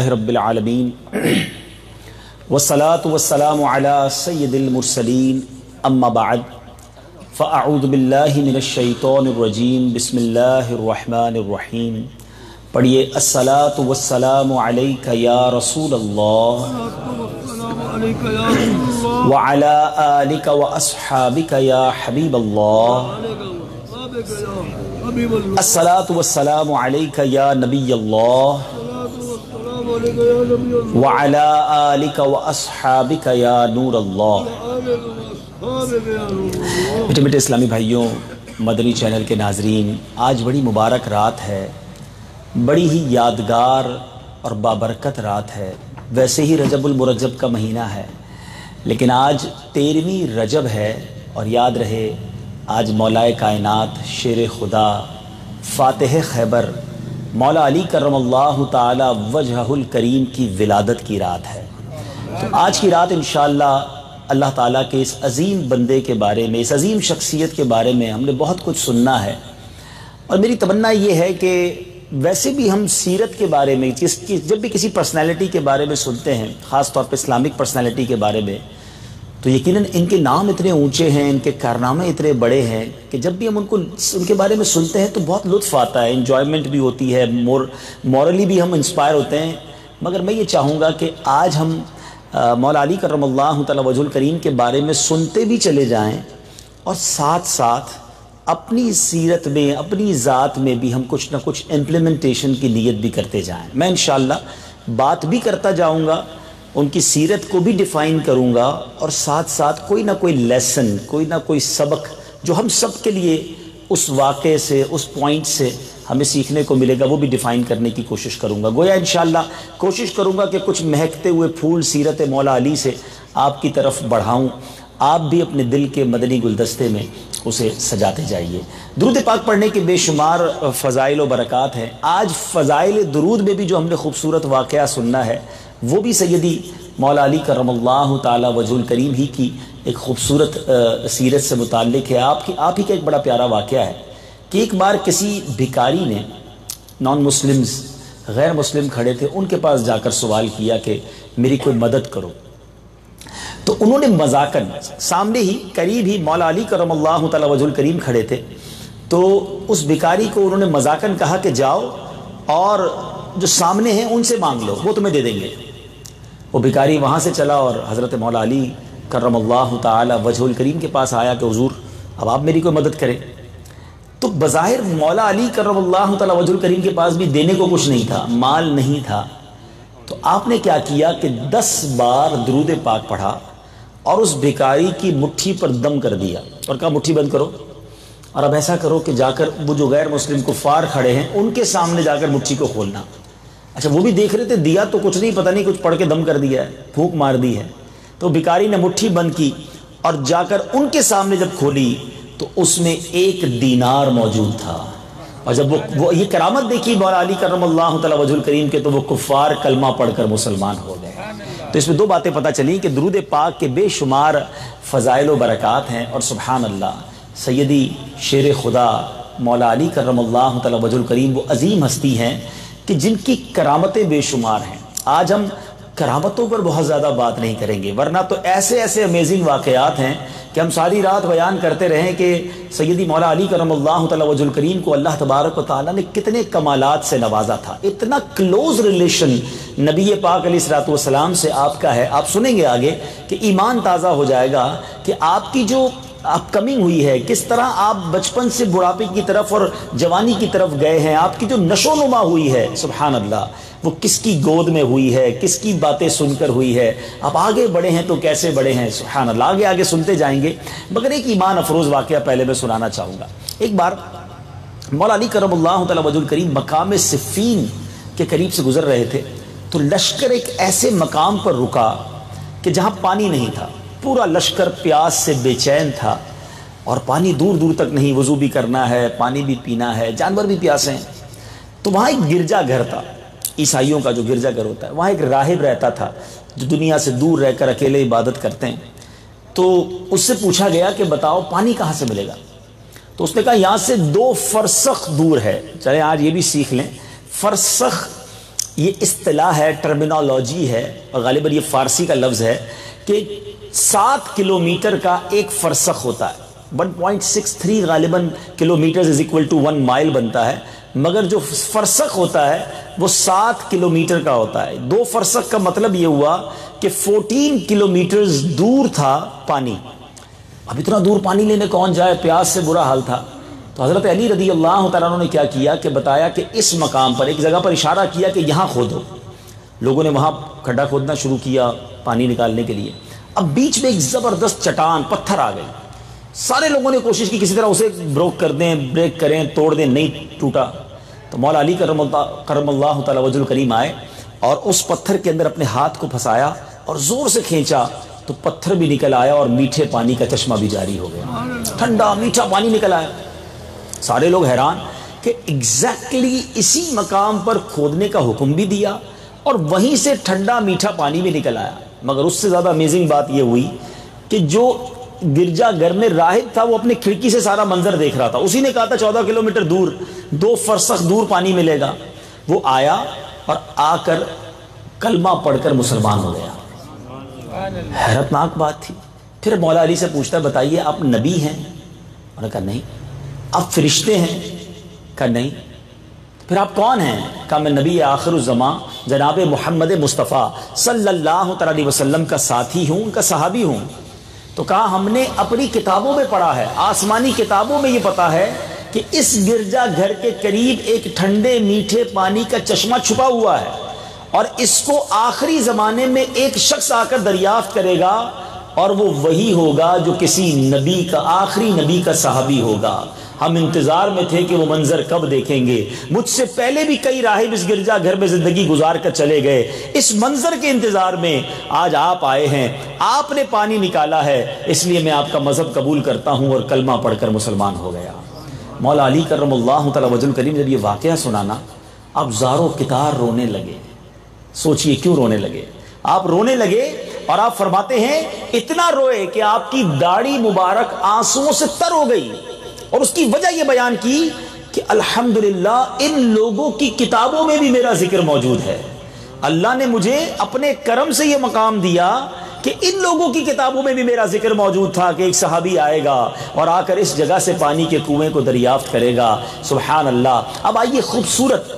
رب العالمین والصلاة والسلام علی سید المرسلین اما بعد فاعوذ باللہ من الشیطان الرجیم بسم اللہ الرحمن الرحیم. پڑھیے الصلاة والسلام علیک یا رسول اللہ وعلی آلک واصحابک یا حبیب اللہ. الصلاة والسلام علیک یا نبی اللہ وعلی آلک واصحابک یا نور اللہ. میٹھے میٹھے اسلامی بھائیوں، مدنی چینل کے ناظرین، آج بڑی مبارک رات ہے، بڑی ہی یادگار اور بابرکت رات ہے. ویسے ہی رجب المرجب کا مہینہ ہے، لیکن آج 13ویں رجب ہے، اور یاد رہے آج مولا کائنات شیر خدا فاتح خیبر مولا علی کرم اللہ تعالی وجہہ الکریم کی ولادت کی رات ہے. تو آج کی رات انشاءاللہ اللہ تعالیٰ کے اس عظیم بندے کے بارے میں، اس عظیم شخصیت کے بارے میں ہم نے بہت کچھ سننا ہے. اور میری تمنا یہ ہے کہ ویسے بھی ہم سیرت کے بارے میں جب بھی کسی پرسنالٹی کے بارے میں سنتے ہیں، خاص طور پہ اسلامک پرسنالٹی کے بارے میں، تو یقیناً ان کے نام اتنے اونچے ہیں، ان کے کارنامے اتنے بڑے ہیں کہ جب بھی ہم ان کے بارے میں سنتے ہیں تو بہت لطف آتا ہے، انجوائمنٹ بھی ہوتی ہے، مورلی بھی ہم انسپائر ہوتے ہیں. مگر میں یہ چاہوں گا کہ آج ہم مولا علی کرم اللہ تعالی وجہ الکریم کے بارے میں سنتے بھی چلے جائیں، اور ساتھ ساتھ اپنی سیرت میں، اپنی ذات میں بھی ہم کچھ نہ کچھ امپلیمنٹیشن کی نیت بھی کرتے جائیں. میں انشاءاللہ بات بھی کرتا جاؤں گا، ان کی سیرت کو بھی ڈیفائن کروں گا، اور ساتھ ساتھ کوئی نہ کوئی لیسن، کوئی نہ کوئی سبق جو ہم سب کے لیے اس واقعے سے، اس پوائنٹ سے ہمیں سیکھنے کو ملے گا، وہ بھی ڈیفائن کرنے کی کوشش کروں گا. گویا انشاءاللہ کوشش کروں گا کہ کچھ مہکتے ہوئے پھول سیرت مولا علی سے آپ کی طرف بڑھاؤں. آپ بھی اپنے دل کے مدنی گلدستے میں اسے سجاتے جائیے. درود پاک پڑھنے کے بے شمار فضائل و برکات ہیں. آج فضائل درود میں بھی جو ہم نے خوبصورت واقعہ سننا ہے، وہ بھی سیدی مولا علی کرم اللہ تعالی وجہ الکریم ہی کی ایک خوبصورت سیرت سے متعلق ہے. آپ ہی کا ایک بڑا پیارا واقعہ ہے کہ ایک بار کسی بھکاری نے، نان مسلمز، غیر مسلم کھڑے تھے، ان کے پاس جا کر سوال کیا کہ میری کوئی مدد کرو. تو انہوں نے مذاقاً، سامنے ہی قریب ہی مولا علی کرم اللہ تعالی وجہ الکریم کھڑے تھے، تو اس بھکاری کو انہوں نے مذاقاً کہا کہ جاؤ اور جو سامنے ہیں ان سے مانگ لو، وہ تمہیں دے دیں گے. وہ بھکاری وہاں سے چلا اور حضرت مولا علی کرم اللہ تعالی وجہ الکریم کے پاس آیا کہ حضور اب آپ میری کوئی مدد کریں. تو بظاہر مولا علی کرم اللہ تعالی وجہ الکریم کے پاس بھی دینے کو کچھ نہیں تھا، مال نہیں تھا. تو آپ نے کیا کیا کہ 10 بار درود پاک پڑھا اور اس بھکاری کی مٹھی پر دم کر دیا، اور کہا مٹھی بند کرو، اور اب ایسا کرو کہ جا کر وہ جو غیر مسلم کفار کھڑے ہیں ان کے سامنے جا کر مٹھی کو کھولنا. اچھا وہ بھی دیکھ رہے تھے، دیا تو کچھ نہیں، پتہ نہیں کچھ پڑھ کے دم کر دیا ہے، پھونک مار دی ہے. تو بھکاری نے مٹھی بند کی اور جا کر ان کے سامنے جب کھولی تو اس میں 1 دینار موجود تھا. اور جب وہ یہ کرامت دیکھی مولا علی کرم اللہ تعالی وجہ الکریم کے، تو وہ کفار کلمہ پڑھ کر مسلمان ہو گئے. تو اس میں 2 باتیں پتہ چلیں کہ درود پاک کے بے شمار فضائل و برکات ہیں. اور سبحان اللہ، سیدی شیر خدا مولا علی کرم اللہ تعالی وجہ الکریم وہ عظیم ہستی ہیں کہ جن کی کرامتیں بے شمار ہیں. آج ہم کرامتوں پر بہت زیادہ بات نہیں کریں گے، ورنہ تو ایسے امیزنگ واقعات ہیں کہ ہم ساری رات بیان کرتے رہیں کہ سیدی مولا علی کرم اللہ تعالی وجہ الکریم کو اللہ تبارک و تعالیٰ نے کتنے کمالات سے نوازا تھا. اتنا کلوز ریلیشن نبی پاک علیہ الصلوۃ والسلام سے آپ کا ہے. آپ سنیں گے آگے کہ ایمان تازہ ہو جائے گا کہ آپ کی جو اپ کمنگ ہوئی ہے، کس طرح آپ بچپن سے بڑھاپے کی طرف اور جوانی کی طرف گئے ہیں، آپ کی جو نشو نما ہوئی ہے، سبحان اللہ، وہ کس کی گود میں ہوئی ہے، کس کی باتیں سن کر ہوئی ہے. آپ آگے بڑھے ہیں تو کیسے بڑھے ہیں، سبحان اللہ. آگے سنتے جائیں گے، مگر ایک ایمان افروز واقعہ پہلے میں سنانا چاہوں گا. ایک بار مولا علی کرم اللہ تعالی وجہ الکریم مقام صفین کے قریب سے گزر رہے تھے، تو لشکر ایک ایسے مقام پر رکا کہ جہاں پانی نہیں تھا. پورا لشکر پیاس سے بے چین تھا، اور پانی دور دور تک نہیں، وضو بھی کرنا ہے، پانی بھی پینا ہے، جانور بھی پیاسے ہیں. تو وہاں ایک گرجا گھر تھا، عیسائیوں کا جو گرجا گھر ہوتا ہے، وہاں ایک راہب رہتا تھا جو دنیا سے دور رہ کر اکیلے عبادت کرتے ہیں. تو اس سے پوچھا گیا کہ بتاؤ پانی کہاں سے ملے گا. تو اس نے کہا یہاں سے 2 فرسخ دور ہے. چلیں آج یہ بھی سیکھ لیں، فرسخ یہ اصطلاح ہے، ٹرمینالوجی ہے، اور غالباً یہ فارسی کا لفظ ہے کہ 7 کلومیٹر کا ایک فرسخ ہوتا ہے. 1.63 غالباً کلومیٹر از اکول ٹو 1 مائل بنتا ہے، مگر جو فرسخ ہوتا ہے وہ 7 کلومیٹر کا ہوتا ہے. 2 فرسخ کا مطلب یہ ہوا کہ 14 کلومیٹرز دور تھا پانی. اب اتنا دور پانی لینے کون جائے، پیاس سے برا حال تھا. تو حضرت علی رضی اللہ تعالیٰ عنہ نے کیا کیا کہ بتایا کہ اس مقام پر ایک جگہ پر اشارہ کیا کہ یہاں کھودو. لوگوں نے وہاں کھڈا کھودنا شروع کیا پانی نکالنے کے لیے. اب بیچ میں ایک زبردست چٹان پتھر آ گئی. سارے لوگوں نے کوشش کی کسی طرح اسے بروک کر دیں، بریک کریں، توڑ دیں، نہیں ٹوٹا. تو مولا علی کرم اللہ تعالی وجہ الکریم آئے اور اس پتھر کے اندر اپنے ہاتھ کو پھنسایا اور زور سے کھینچا تو پتھر بھی نکل آیا اور میٹھے پانی کا چشمہ بھی جاری ہو گیا. ٹھنڈا میٹھا پانی نکل آیا. سارے لوگ حیران کہ ایگزیکٹلی اسی مقام پر کھودنے کا حکم بھی دیا اور وہیں سے ٹھنڈا میٹھا پانی بھی نکل آیا. مگر اس سے زیادہ امیزنگ بات یہ ہوئی کہ جو گرجا گھر میں راہب تھا وہ اپنے کھڑکی سے سارا منظر دیکھ رہا تھا. اسی نے کہا تھا 14 کلومیٹر دور 2 فرسخ دور پانی ملے گا. وہ آیا اور آ کر کلمہ پڑھ کر مسلمان ہو گیا. حیرت ناک بات تھی. پھر مولا علی سے پوچھتا ہے بتائیے آپ نبی ہیں؟ انہوں نے کہا نہیں. آپ فرشتے ہیں؟ کہا نہیں. پھر آپ کون ہیں؟ کہا میں نبی آخر الزمان جناب محمد مصطفیٰ صلی اللہ علیہ وسلم کا ساتھی ہوں، ان کا صحابی ہوں. تو کہا ہم نے اپنی کتابوں میں پڑھا ہے، آسمانی کتابوں میں یہ پتا ہے کہ اس گرجا گھر کے قریب ایک ٹھنڈے میٹھے پانی کا چشمہ چھپا ہوا ہے اور اس کو آخری زمانے میں ایک شخص آ کر دریافت کرے گا اور وہ وہی ہوگا جو کسی نبی کا، آخری نبی کا صحابی ہوگا. ہم انتظار میں تھے کہ وہ منظر کب دیکھیں گے. مجھ سے پہلے بھی کئی راہب اس گرجا گھر میں زندگی گزار کر چلے گئے. اس منظر کے انتظار میں آج آپ آئے ہیں، آپ نے پانی نکالا ہے، اس لیے میں آپ کا مذہب قبول کرتا ہوں اور کلمہ پڑھ کر مسلمان ہو گیا. مولا علی کرم اللہ تعالی وجہ الکریم جب یہ واقعہ سنانا، آپ زارو کتار رونے لگے. سوچئے کیوں رونے لگے؟ آپ رونے لگے اور آپ فرماتے ہیں اتنا روئے کہ آپ کی داڑھی مبارک آنسوؤں سے تر ہو گئی. اور اس کی وجہ یہ بیان کی کہ الحمدللہ ان لوگوں کی کتابوں میں بھی میرا ذکر موجود ہے. اللہ نے مجھے اپنے کرم سے یہ مقام دیا کہ ان لوگوں کی کتابوں میں بھی میرا ذکر موجود تھا کہ ایک صحابی آئے گا اور آ کر اس جگہ سے پانی کے کنویں کو دریافت کرے گا. سبحان اللہ. اب آئیے خوبصورت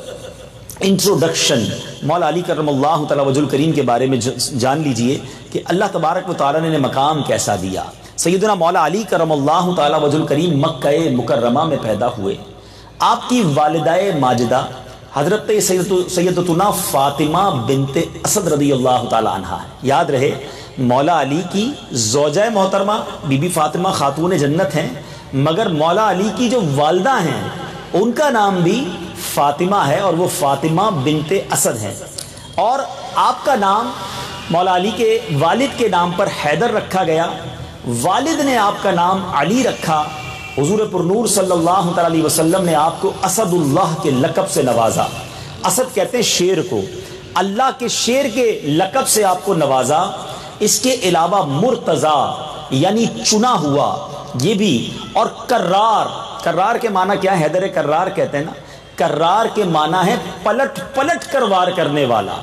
انٹروڈکشن مولا علی کرم اللہ تعالی وجہ الکریم کے بارے میں جان لیجئے کہ اللہ تبارک و تعالی نے مقام کیسا دیا. سیدنا مولا علی کرم اللہ تعالی وجہ الکریم مکہ مکرمہ میں پیدا ہوئے. آپ کی والدہ ماجدہ حضرت سیدتنا فاطمہ بنت اسد رضی اللہ تعالی عنہا ہے. یاد رہے مولا علی کی زوجہ محترمہ بی بی فاطمہ خاتون جنت ہیں، مگر مولا علی کی جو والدہ ہیں ان کا نام بھی فاطمہ ہے اور وہ فاطمہ بنت اسد ہیں. اور آپ کا نام مولا علی کے والد کے نام پر حیدر رکھا گیا. والد نے آپ کا نام علی رکھا. حضور پر نور صلی اللہ علیہ وسلم نے آپ کو اسد اللہ کے لقب سے نوازا. اسد کہتے ہیں شیر کو. اللہ کے شیر کے لقب سے آپ کو نوازا. اس کے علاوہ مرتضی یعنی چنا ہوا یہ بھی، اور کرار. کرار کے معنی کیا ہے؟ حیدر کرار کہتے ہیں نا. کرار کے معنی ہے پلٹ پلٹ کر وار کرنے والا.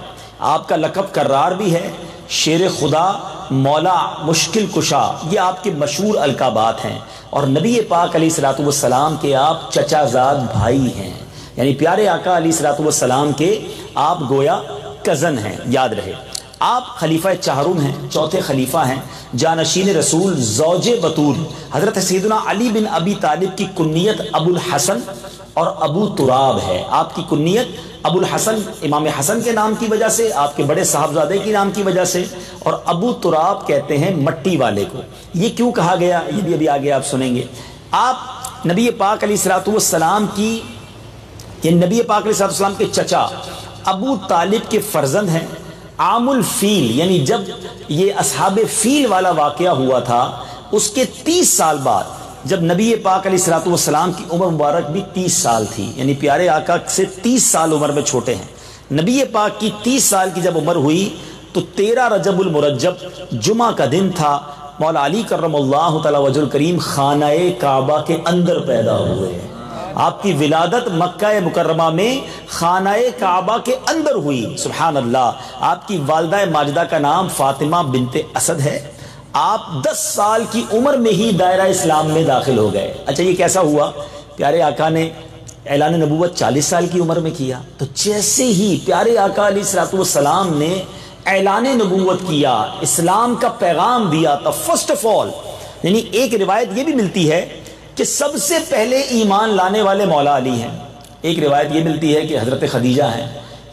آپ کا لقب کرار بھی ہے. شیر خدا، مولا مشکل کشا، یہ آپ کے مشہور القابات ہیں. اور نبی پاک علیہ الصلوۃ والسلام کے آپ چچا زاد بھائی ہیں، یعنی پیارے آقا علیہ الصلوۃ والسلام کے آپ گویا کزن ہیں. یاد رہے آپ خلیفہ چہارم ہیں، چوتھے خلیفہ ہیں، جانشین رسول، زوج بطول. حضرت سیدنا علی بن ابی طالب کی کنیت ابو الحسن اور ابو تراب ہے. آپ کی کنیت ابو الحسن امام حسن کے نام کی وجہ سے، آپ کے بڑے صاحبزادے کے نام کی وجہ سے، اور ابو تراب کہتے ہیں مٹی والے کو. یہ کیوں کہا گیا یہ بھی ابھی آگے آپ سنیں گے. آپ نبی پاک علیہ الصلوۃ والسلام کی، یہ نبی پاک علیہ الصلوۃ والسلام کے چچا ابو طالب کے فرزند ہیں. عام الفیل یعنی جب یہ اصحاب فیل والا واقعہ ہوا تھا اس کے 30 سال بعد، جب نبی پاک علیہ الصلوۃ والسلام کی عمر مبارک بھی 30 سال تھی، یعنی پیارے آقا سے 30 سال عمر میں چھوٹے ہیں. نبی پاک کی 30 سال کی جب عمر ہوئی تو 13 رجب المرجب جمعہ کا دن تھا. مولا علی کرم اللہ تعالی وجہ الکریم خانہ کعبہ کے اندر پیدا ہوئے. آپ کی ولادت مکہ مکرمہ میں خانہ کعبہ کے اندر ہوئی. سبحان اللہ. آپ کی والدہ ماجدہ کا نام فاطمہ بنت اسد ہے. آپ 10 سال کی عمر میں ہی دائرہ اسلام میں داخل ہو گئے. اچھا یہ کیسا ہوا؟ پیارے آقا نے اعلان نبوت 40 سال کی عمر میں کیا. تو جیسے ہی پیارے آقا علیہ الصلوۃ والسلام نے اعلان نبوت کیا، اسلام کا پیغام دیا، تو فرسٹ آف آل یعنی ایک روایت یہ بھی ملتی ہے کہ سب سے پہلے ایمان لانے والے مولا علی ہیں. ایک روایت یہ ملتی ہے کہ حضرت خدیجہ ہیں.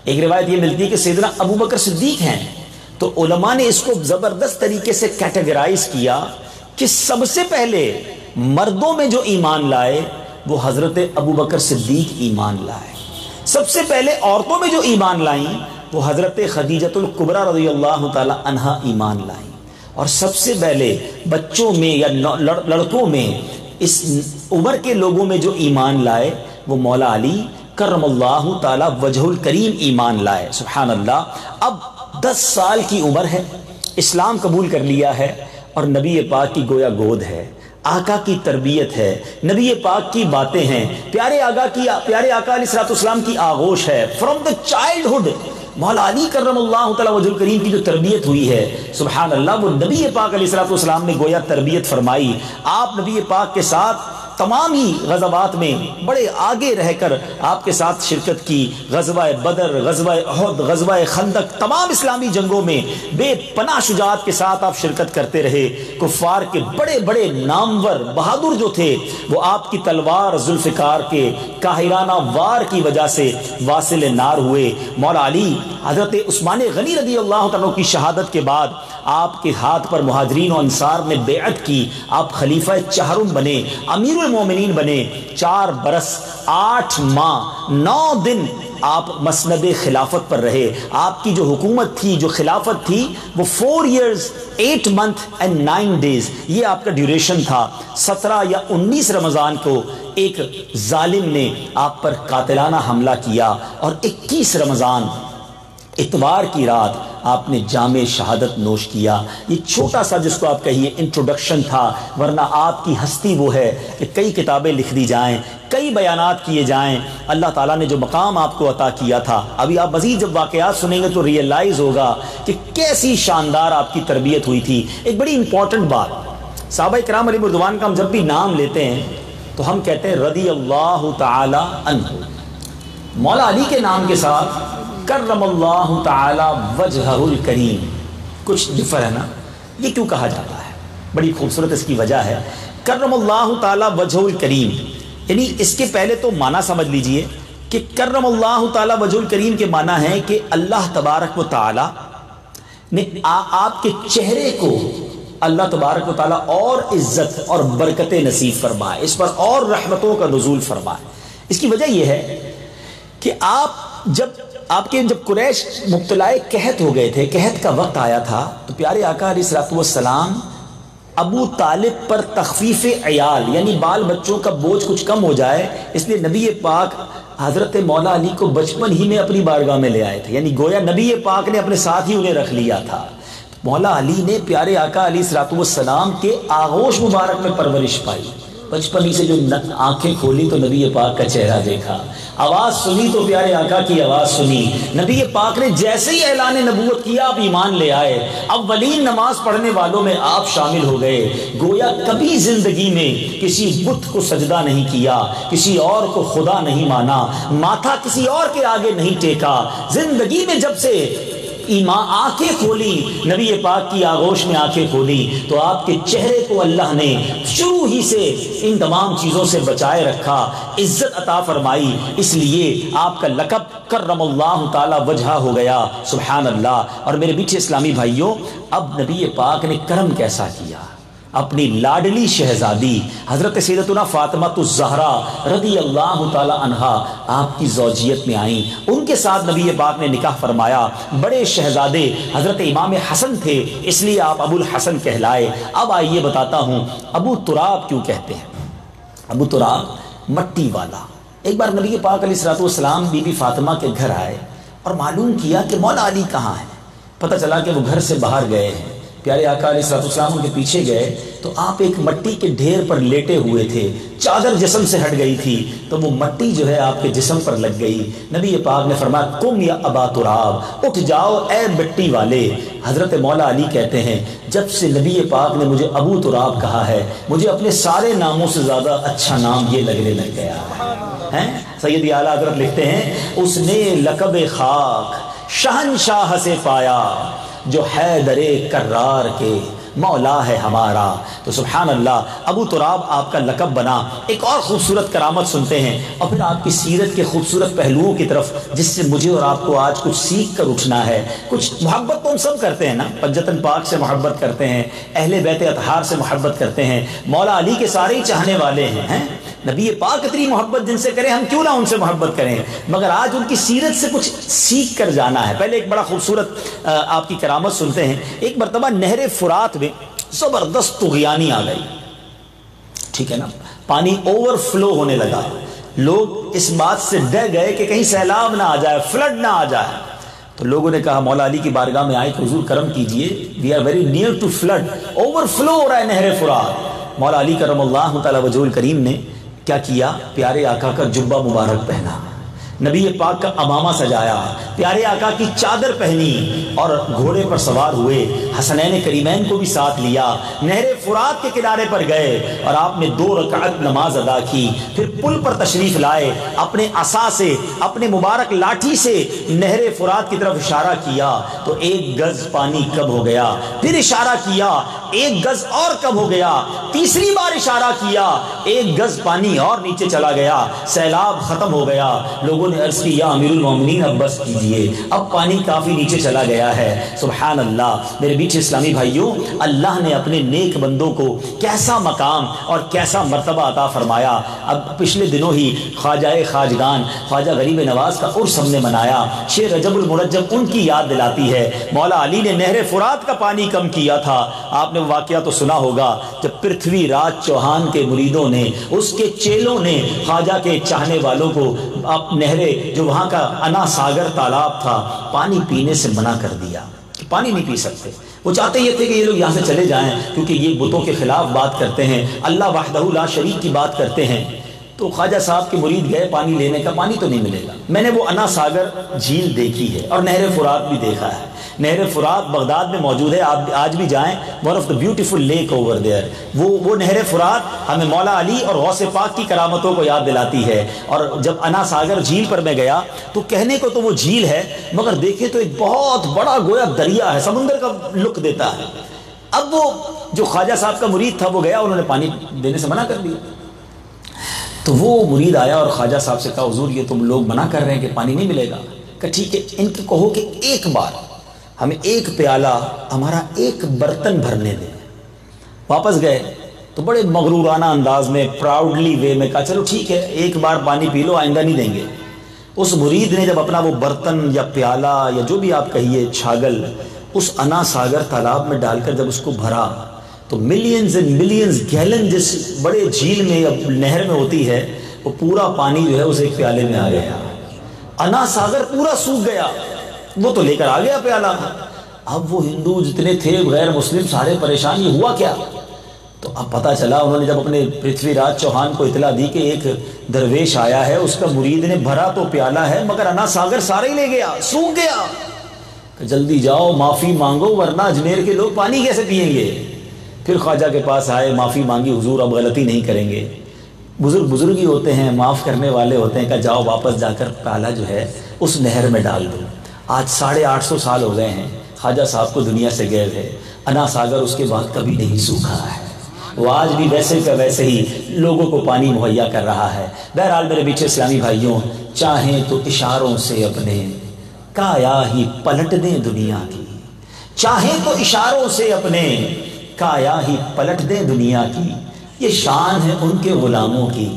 ایک روایت یہ ملتی ہے کہ سیدنا ابو بکر صدیق ہیں. تو علماء نے اس کو زبردست طریقے سے کیٹیگرائز کیا کہ سب سے پہلے مردوں میں جو ایمان لائے وہ حضرت ابو بکر صدیق ایمان لائے. سب سے پہلے عورتوں میں جو ایمان لائیں وہ حضرت خدیجۃ الکبریٰ رضی اللہ تعالی عنہا ایمان لائیں. اور سب سے پہلے بچوں میں یا لڑکوں میں اس عمر کے لوگوں میں جو ایمان لائے وہ مولا علی کرم اللہ تعالی وجہ الکریم ایمان لائے. سبحان اللہ. اب 10 سال کی عمر ہے، اسلام قبول کر لیا ہے، اور نبی پاک کی گویا گود ہے، آقا کی تربیت ہے، نبی پاک کی باتیں ہیں، پیارے آقا علیہ الصلوۃ والسلام کی آغوش ہے. فرام دا چائلڈہڈ مولا علی کرم اللہ تعالی وجہ الکریم کی جو تربیت ہوئی ہے، سبحان اللہ، وہ نبی پاک علیہ الصلوۃ والسلام نے گویا تربیت فرمائی. آپ نبی پاک کے ساتھ تمام ہی غزوات میں بڑے آگے رہ کر آپ کے ساتھ شرکت کی. غزوہ بدر، غزوہ احد، غزوہ خندق، تمام اسلامی جنگوں میں بے پناہ شجاعت کے ساتھ آپ شرکت کرتے رہے. کفار کے بڑے بڑے نامور بہادر جو تھے وہ آپ کی تلوار ذوالفقار کے قاہرانہ وار کی وجہ سے واصل نار ہوئے. مولا علی حضرت عثمان غنی رضی اللہ تعالیٰ کی شہادت کے بعد آپ کے ہاتھ پر مہاجرین و انصار نے بیعت کی. آپ خلیفہ چہرم بنے، امیر المومنین بنے. 4 برس 8 ماہ 9 دن آپ مسند خلافت پر رہے. آپ کی جو حکومت تھی، جو خلافت تھی، وہ 4 years 8 months and 9 days یہ آپ کا ڈیوریشن تھا. 17 یا 19 رمضان کو ایک ظالم نے آپ پر قاتلانہ حملہ کیا، اور 21 رمضان اتوار کی رات آپ نے جام شہادت نوش کیا. یہ چھوٹا سا جس کو آپ کہیے انٹروڈکشن تھا، ورنہ آپ کی ہستی وہ ہے کہ کئی کتابیں لکھ دی جائیں، کئی بیانات کیے جائیں. اللہ تعالیٰ نے جو مقام آپ کو عطا کیا تھا، ابھی آپ مزید جب واقعات سنیں گے تو ریئلائز ہوگا کہ کیسی شاندار آپ کی تربیت ہوئی تھی. ایک بڑی امپورٹنٹ بات، صحابہ کرام علیہ رضوان کا ہم جب بھی نام لیتے ہیں تو ہم کہتے ہیں رضی اللہ تعالی عنہ. مولا علی کے نام کے ساتھ کرم اللہ تعالی وجہہ الکریم کچھ ڈفر ہے نا. یہ کیوں کہا جاتا ہے؟ بڑی خوبصورت اس کی وجہ ہے. کرم اللہ تعالی وجہہ الکریم یعنی اس کے پہلے تو معنی سمجھ لیجئے کہ کرم اللہ تعالی وجہ الکریم کے معنی ہے کہ اللہ تبارک و تعالی نے آپ کے چہرے کو اللہ تبارک و تعالی اور عزت اور برکت نصیب فرمائے، اس پر اور رحمتوں کا نزول فرمائے. اس کی وجہ یہ ہے کہ آپ کے جب قریش مبتلا قحط ہو گئے تھے، قحط کا وقت آیا تھا، تو پیارے آقا علیہ الصلوۃ والسلام ابو طالب پر تخفیف عیال یعنی بال بچوں کا بوجھ کچھ کم ہو جائے، اس لیے نبی پاک حضرت مولا علی کو بچپن ہی میں اپنی بارگاہ میں لے آئے تھے. یعنی گویا نبی پاک نے اپنے ساتھ ہی انہیں رکھ لیا تھا. مولا علی نے پیارے آقا علیہ الصلوۃ والسلام کے آغوش مبارک میں پرورش پائی. بچپن ہی سے جو آنکھیں کھولی تو نبی پاک کا چہرہ دیکھا، آواز سنی تو پیارے آقا کی آواز سنی. نبی پاک نے جیسے ہی اعلان نبوت کیا آپ ایمان لے آئے. اولین نماز پڑھنے والوں میں آپ شامل ہو گئے. گویا کبھی زندگی میں کسی بت کو سجدہ نہیں کیا، کسی اور کو خدا نہیں مانا، ماتھا کسی اور کے آگے نہیں ٹیکا. زندگی میں جب سے ایمان آنکھیں کھولی، نبی پاک کی آغوش میں آنکھیں کھولی، تو آپ کے چہرے کو اللہ نے شروع ہی سے ان تمام چیزوں سے بچائے رکھا، عزت عطا فرمائی. اس لیے آپ کا لقب کرم اللہ تعالی وجہہ ہو گیا. سبحان اللہ. اور میرے میٹھے اسلامی بھائیوں، اب نبی پاک نے کرم کیسا کیا، اپنی لاڈلی شہزادی حضرت سیدتنا فاطمہ الزہرا رضی اللہ تعالی عنہا آپ کی زوجیت میں آئیں. ان کے ساتھ نبی پاک نے نکاح فرمایا. بڑے شہزادے حضرت امام حسن تھے، اس لیے آپ ابو الحسن کہلائے. اب آئیے بتاتا ہوں ابو تراب کیوں کہتے ہیں. ابو تراب مٹی والا. ایک بار نبی پاک علیہ الصلوۃ والسلام بی بی فاطمہ کے گھر آئے اور معلوم کیا کہ مولا علی کہاں ہے. پتہ چلا کہ وہ گھر سے باہر گئے ہیں. پیارے آقا علیہ السلام ان کے پیچھے گئے تو آپ ایک مٹی کے ڈھیر پر لیٹے ہوئے تھے، چادر جسم سے ہٹ گئی تھی تو وہ مٹی جو ہے آپ کے جسم پر لگ گئی۔ نبی پاک نے فرمایا قم یا ابا تراب، اٹھ جاؤ اے مٹی والے۔ حضرت مولا علی کہتے ہیں جب سے نبی پاک نے مجھے ابو تراب کہا ہے، مجھے اپنے سارے ناموں سے زیادہ اچھا نام یہ لگنے لگ گیا ہے۔ سیدی اعلیٰ حضرت لکھتے ہیں اس نے لقب خاک شہنشاہ سے پایا، جو حیدر کرار کے مولا ہے ہمارا۔ تو سبحان اللہ، ابو تراب آپ کا لقب بنا۔ ایک اور خوبصورت کرامت سنتے ہیں اور پھر آپ کی سیرت کے خوبصورت پہلوؤں کی طرف، جس سے مجھے اور آپ کو آج کچھ سیکھ کر اٹھنا ہے۔ کچھ محبت تو ہم سب کرتے ہیں نا، پنجتن پاک سے محبت کرتے ہیں، اہل بیت اطہار سے محبت کرتے ہیں، مولا علی کے سارے ہی چاہنے والے ہیں۔ نبی پاک اتنی محبت جن سے کریں، ہم کیوں نہ ان سے محبت کریں، مگر آج ان کی سیرت سے کچھ سیکھ کر جانا ہے۔ پہلے ایک بڑا خوبصورت آپ کی کرامت سنتے ہیں۔ ایک مرتبہ نہر فرات میں زبردست طغیانی آ گئی، ٹھیک ہے نا، پانی اوور فلو ہونے لگا، لوگ اس بات سے ڈر گئے کہ کہیں سیلاب نہ آ جائے، فلڈ نہ آ جائے۔ تو لوگوں نے کہا مولا علی کی بارگاہ میں آئے کہ حضور کرم کیجئے، we are very near to flood, overflow ہو رہا ہے نہر فرات۔ مولا علی کرم اللہ تعالی وجہ الکریم نے کیا کیا؟ پیارے آقا کا جبہ مبارک پہنا، نبی پاک کا امامہ سجایا، پیارے آقا کی چادر پہنی اور گھوڑے پر سوار ہوئے، حسنین کریمین کو بھی ساتھ لیا، نہر فرات کے کنارے پر گئے اور آپ نے 2 رکعت نماز ادا کی۔ پھر پل پر تشریف لائے، اپنے عصا سے، اپنے مبارک لاٹھی سے نہر فرات کی طرف اشارہ کیا تو 1 گز پانی کم ہو گیا، پھر اشارہ کیا 1 گز اور کم ہو گیا، تیسری بار اشارہ کیا 1 گز پانی اور نیچے چلا گیا، سیلاب ختم ہو گیا۔ لوگوں نے عرض کی یا امیر المومنین اب بس کیجئے، اب پانی کافی نیچے چلا گیا ہے۔ سبحان اللہ، میرے بیچ اسلامی بھائیوں، اللہ نے اپنے نیک بندوں کو کیسا مقام اور کیسا مرتبہ عطا فرمایا۔ اب پچھلے دنوں ہی خواجہ خواجگان خواجہ غریب نواز کا عرس ہم نے منایا، شہ رجب المرجب ان کی یاد دلاتی ہے۔ مولا علی نے نہر فرات کا پانی کم کیا تھا۔ آپ نے واقعہ تو سنا ہوگا جب پرتھوی راج چوہان کے مریدوں نے، اس کے چیلوں نے خواجہ کے چاہنے والوں کو نہر جو وہاں کا انا ساگر تالاب تھا پانی پینے سے منع کر دیا کہ پانی نہیں پی سکتے۔ وہ چاہتے یہ تھے کہ یہ لوگ یہاں سے چلے جائیں کیونکہ یہ بتوں کے خلاف بات کرتے ہیں، اللہ وحدہ لا شریک کی بات کرتے ہیں۔ تو خواجہ صاحب کے مرید گئے پانی لینے کا، پانی تو نہیں ملے گا۔ میں نے وہ انا ساگر جھیل دیکھی ہے اور نہر فرات بھی دیکھا ہے۔ نہر فرات بغداد میں موجود ہے، آپ آج بھی جائیں، one of the beautiful lake over there. وہ نہر فرات ہمیں مولا علی اور غوث پاک کی کرامتوں کو یاد دلاتی ہے۔ اور جب انا ساگر جھیل پر میں گیا تو کہنے کو تو وہ جھیل ہے مگر دیکھے تو ایک بہت بڑا گویا دریا ہے، سمندر کا لک دیتا ہے۔ اب وہ جو خواجہ صاحب کا مرید تھا وہ گیا، انہوں نے پانی دینے سے منع کر دیا۔ تو وہ مرید آیا اور خواجہ صاحب سے کہا حضور یہ تم لوگ منع کر رہے ہیں کہ پانی نہیں ملے گا۔ کہ ٹھیک ہے، ان کو کہو کہ ایک بار ہمیں 1 پیالہ، ہمارا 1 برتن بھرنے دیں۔ واپس گئے تو بڑے مغرورانہ انداز میں، پراؤڈلی وے میں کہا چلو ٹھیک ہے 1 بار پانی پی لو، آئندہ نہیں دیں گے۔ اس مرید نے جب اپنا وہ برتن یا پیالہ یا جو بھی آپ کہیے چھاگل اس انا ساگر تالاب میں ڈال کر جب اس کو بھرا تو ملینز اینڈ ملینز گیلن جس بڑے جھیل میں یا نہر میں ہوتی ہے وہ پورا پانی جو ہے اس 1 پیالے میں آ گیا۔ انا ساگر پورا سوکھ گیا، وہ تو لے کر آ گیا پیالہ۔ اب وہ ہندو جتنے تھے غیر مسلم سارے پریشان، یہ ہوا کیا؟ تو اب پتہ چلا، انہوں نے جب اپنے پرتھوی راج چوہان کو اطلاع دی کہ ایک درویش آیا ہے، اس کا مرید نے بھرا تو پیالہ ہے مگر انا ساگر سارے ہی لے گیا، سوکھ گیا۔ کہ جلدی جاؤ معافی مانگو ورنہ اجمیر کے لوگ پانی کیسے پئیں گے۔ پھر خواجہ کے پاس آئے، معافی مانگی، حضور اب غلطی نہیں کریں گے۔ بزرگ ہی ہوتے ہیں، معاف کرنے والے ہوتے ہیں، کہ جاؤ واپس جا کر پیالہ جو ہے اس نہر میں ڈال دو۔ آج 850 سال ہو گئے ہیں خواجہ صاحب کو دنیا سے گئے تھے، انا ساگر اس کے بعد کبھی نہیں سوکھا ہے، وہ آج بھی ویسے کا ویسے ہی لوگوں کو پانی مہیا کر رہا ہے۔ بہرحال میرے بیچ اسلامی بھائیوں، چاہیں تو اشاروں سے اپنے کایا ہی پلٹ دیں دنیا کی، چاہیں تو اشاروں سے اپنے کایا ہی پلٹ دیں دنیا کی، یہ شان ہے ان کے غلاموں کی،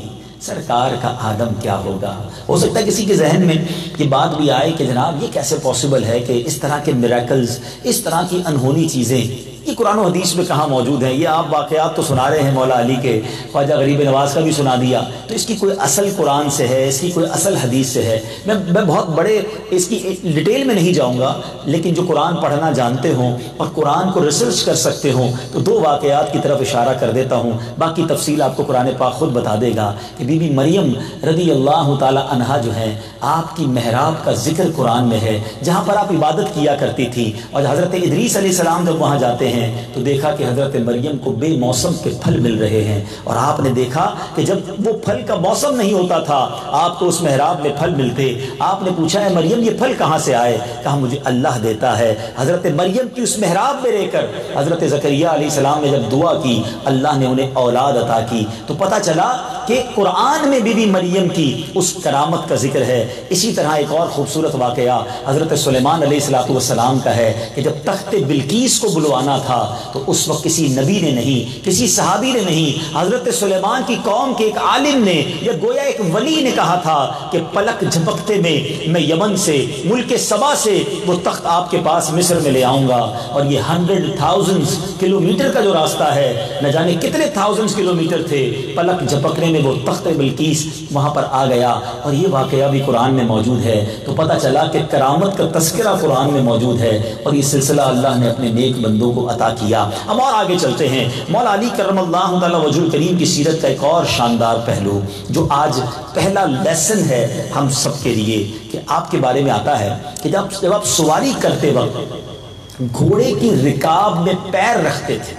سرکار کا آدم کیا ہوگا۔ ہو سکتا ہے کسی کے ذہن میں یہ بات بھی آئے کہ جناب یہ کیسے پاسبل ہے کہ اس طرح کے میریکلز، اس طرح کی انہونی چیزیں یہ قرآن و حدیث میں کہاں موجود ہیں؟ یہ آپ واقعات تو سنا رہے ہیں مولا علی کے، خواجہ غریب نواز کا بھی سنا دیا، تو اس کی کوئی اصل قرآن سے ہے، اس کی کوئی اصل حدیث سے ہے؟ میں بہت بڑے اس کی ڈیٹیل میں نہیں جاؤں گا، لیکن جو قرآن پڑھنا جانتے ہوں اور قرآن کو ریسرچ کر سکتے ہوں تو دو واقعات کی طرف اشارہ کر دیتا ہوں، باقی تفصیل آپ کو قرآن پاک خود بتا دے گا کہ بی بی مریم رضی اللہ تعالی عنہا جو ہیں، آپ کی محراب کا ذکر قرآن میں ہے، جہاں پر آپ عبادت کیا کرتی تھی، اور حضرت ادریس علیہ السلام جب وہاں جاتے ہیں تو دیکھا کہ حضرت مریم کو بے موسم کے پھل مل رہے ہیں، اور آپ نے دیکھا کہ جب وہ پھل کا موسم نہیں ہوتا تھا آپ کو اس محراب میں پھل ملتے۔ آپ نے پوچھا ہے مریم یہ پھل کہاں سے آئے؟ کہا مجھے اللہ دیتا ہے۔ حضرت مریم کی اس محراب میں رہ کر حضرت زکریہ علیہ السلام نے جب دعا کی، اللہ نے انہیں اولاد عطا کی۔ تو پتہ چلا کہ قرآن میں بی بی مریم کی اس کرامت کا ذکر ہے۔ اسی طرح ایک اور خوبصورت واقعہ حضرت سلیمان علیہ السلام کا ہے کہ جب تخت بلقیس کو بلوانا تھا تو اس وقت کسی نبی نے نہیں، کسی صحابی نے نہیں، حضرت سلیمان کی قوم کے ایک عالم نے یا گویا ایک ولی نے کہا تھا کہ پلک جھپکتے میں یمن سے، ملک سبا سے وہ تخت آپ کے پاس مصر میں لے آؤں گا، اور یہ 100,000 کلومیٹر کا جو راستہ ہے، نہ جانے کتنے 1000 کلومیٹر تھے، پلک جھپکنے میں وہ تخت بلقیس وہاں پر آ گیا، اور یہ واقعہ بھی قرآن میں موجود ہے۔ تو پتہ چلا کہ کرامت کا تذکرہ قرآن میں موجود ہے، اور یہ سلسلہ اللہ نے اپنے نیک بندوں کو عطا کیا۔ اب اور آگے چلتے ہیں، مولا علی کرم اللہ تعالی وجہ الکریم کی سیرت کا ایک اور شاندار پہلو جو آج پہلا لیسن ہے ہم سب کے لیے، کہ آپ کے بارے میں آتا ہے کہ جب آپ سواری کرتے وقت گھوڑے کی رکاب میں پیر رکھتے تھے،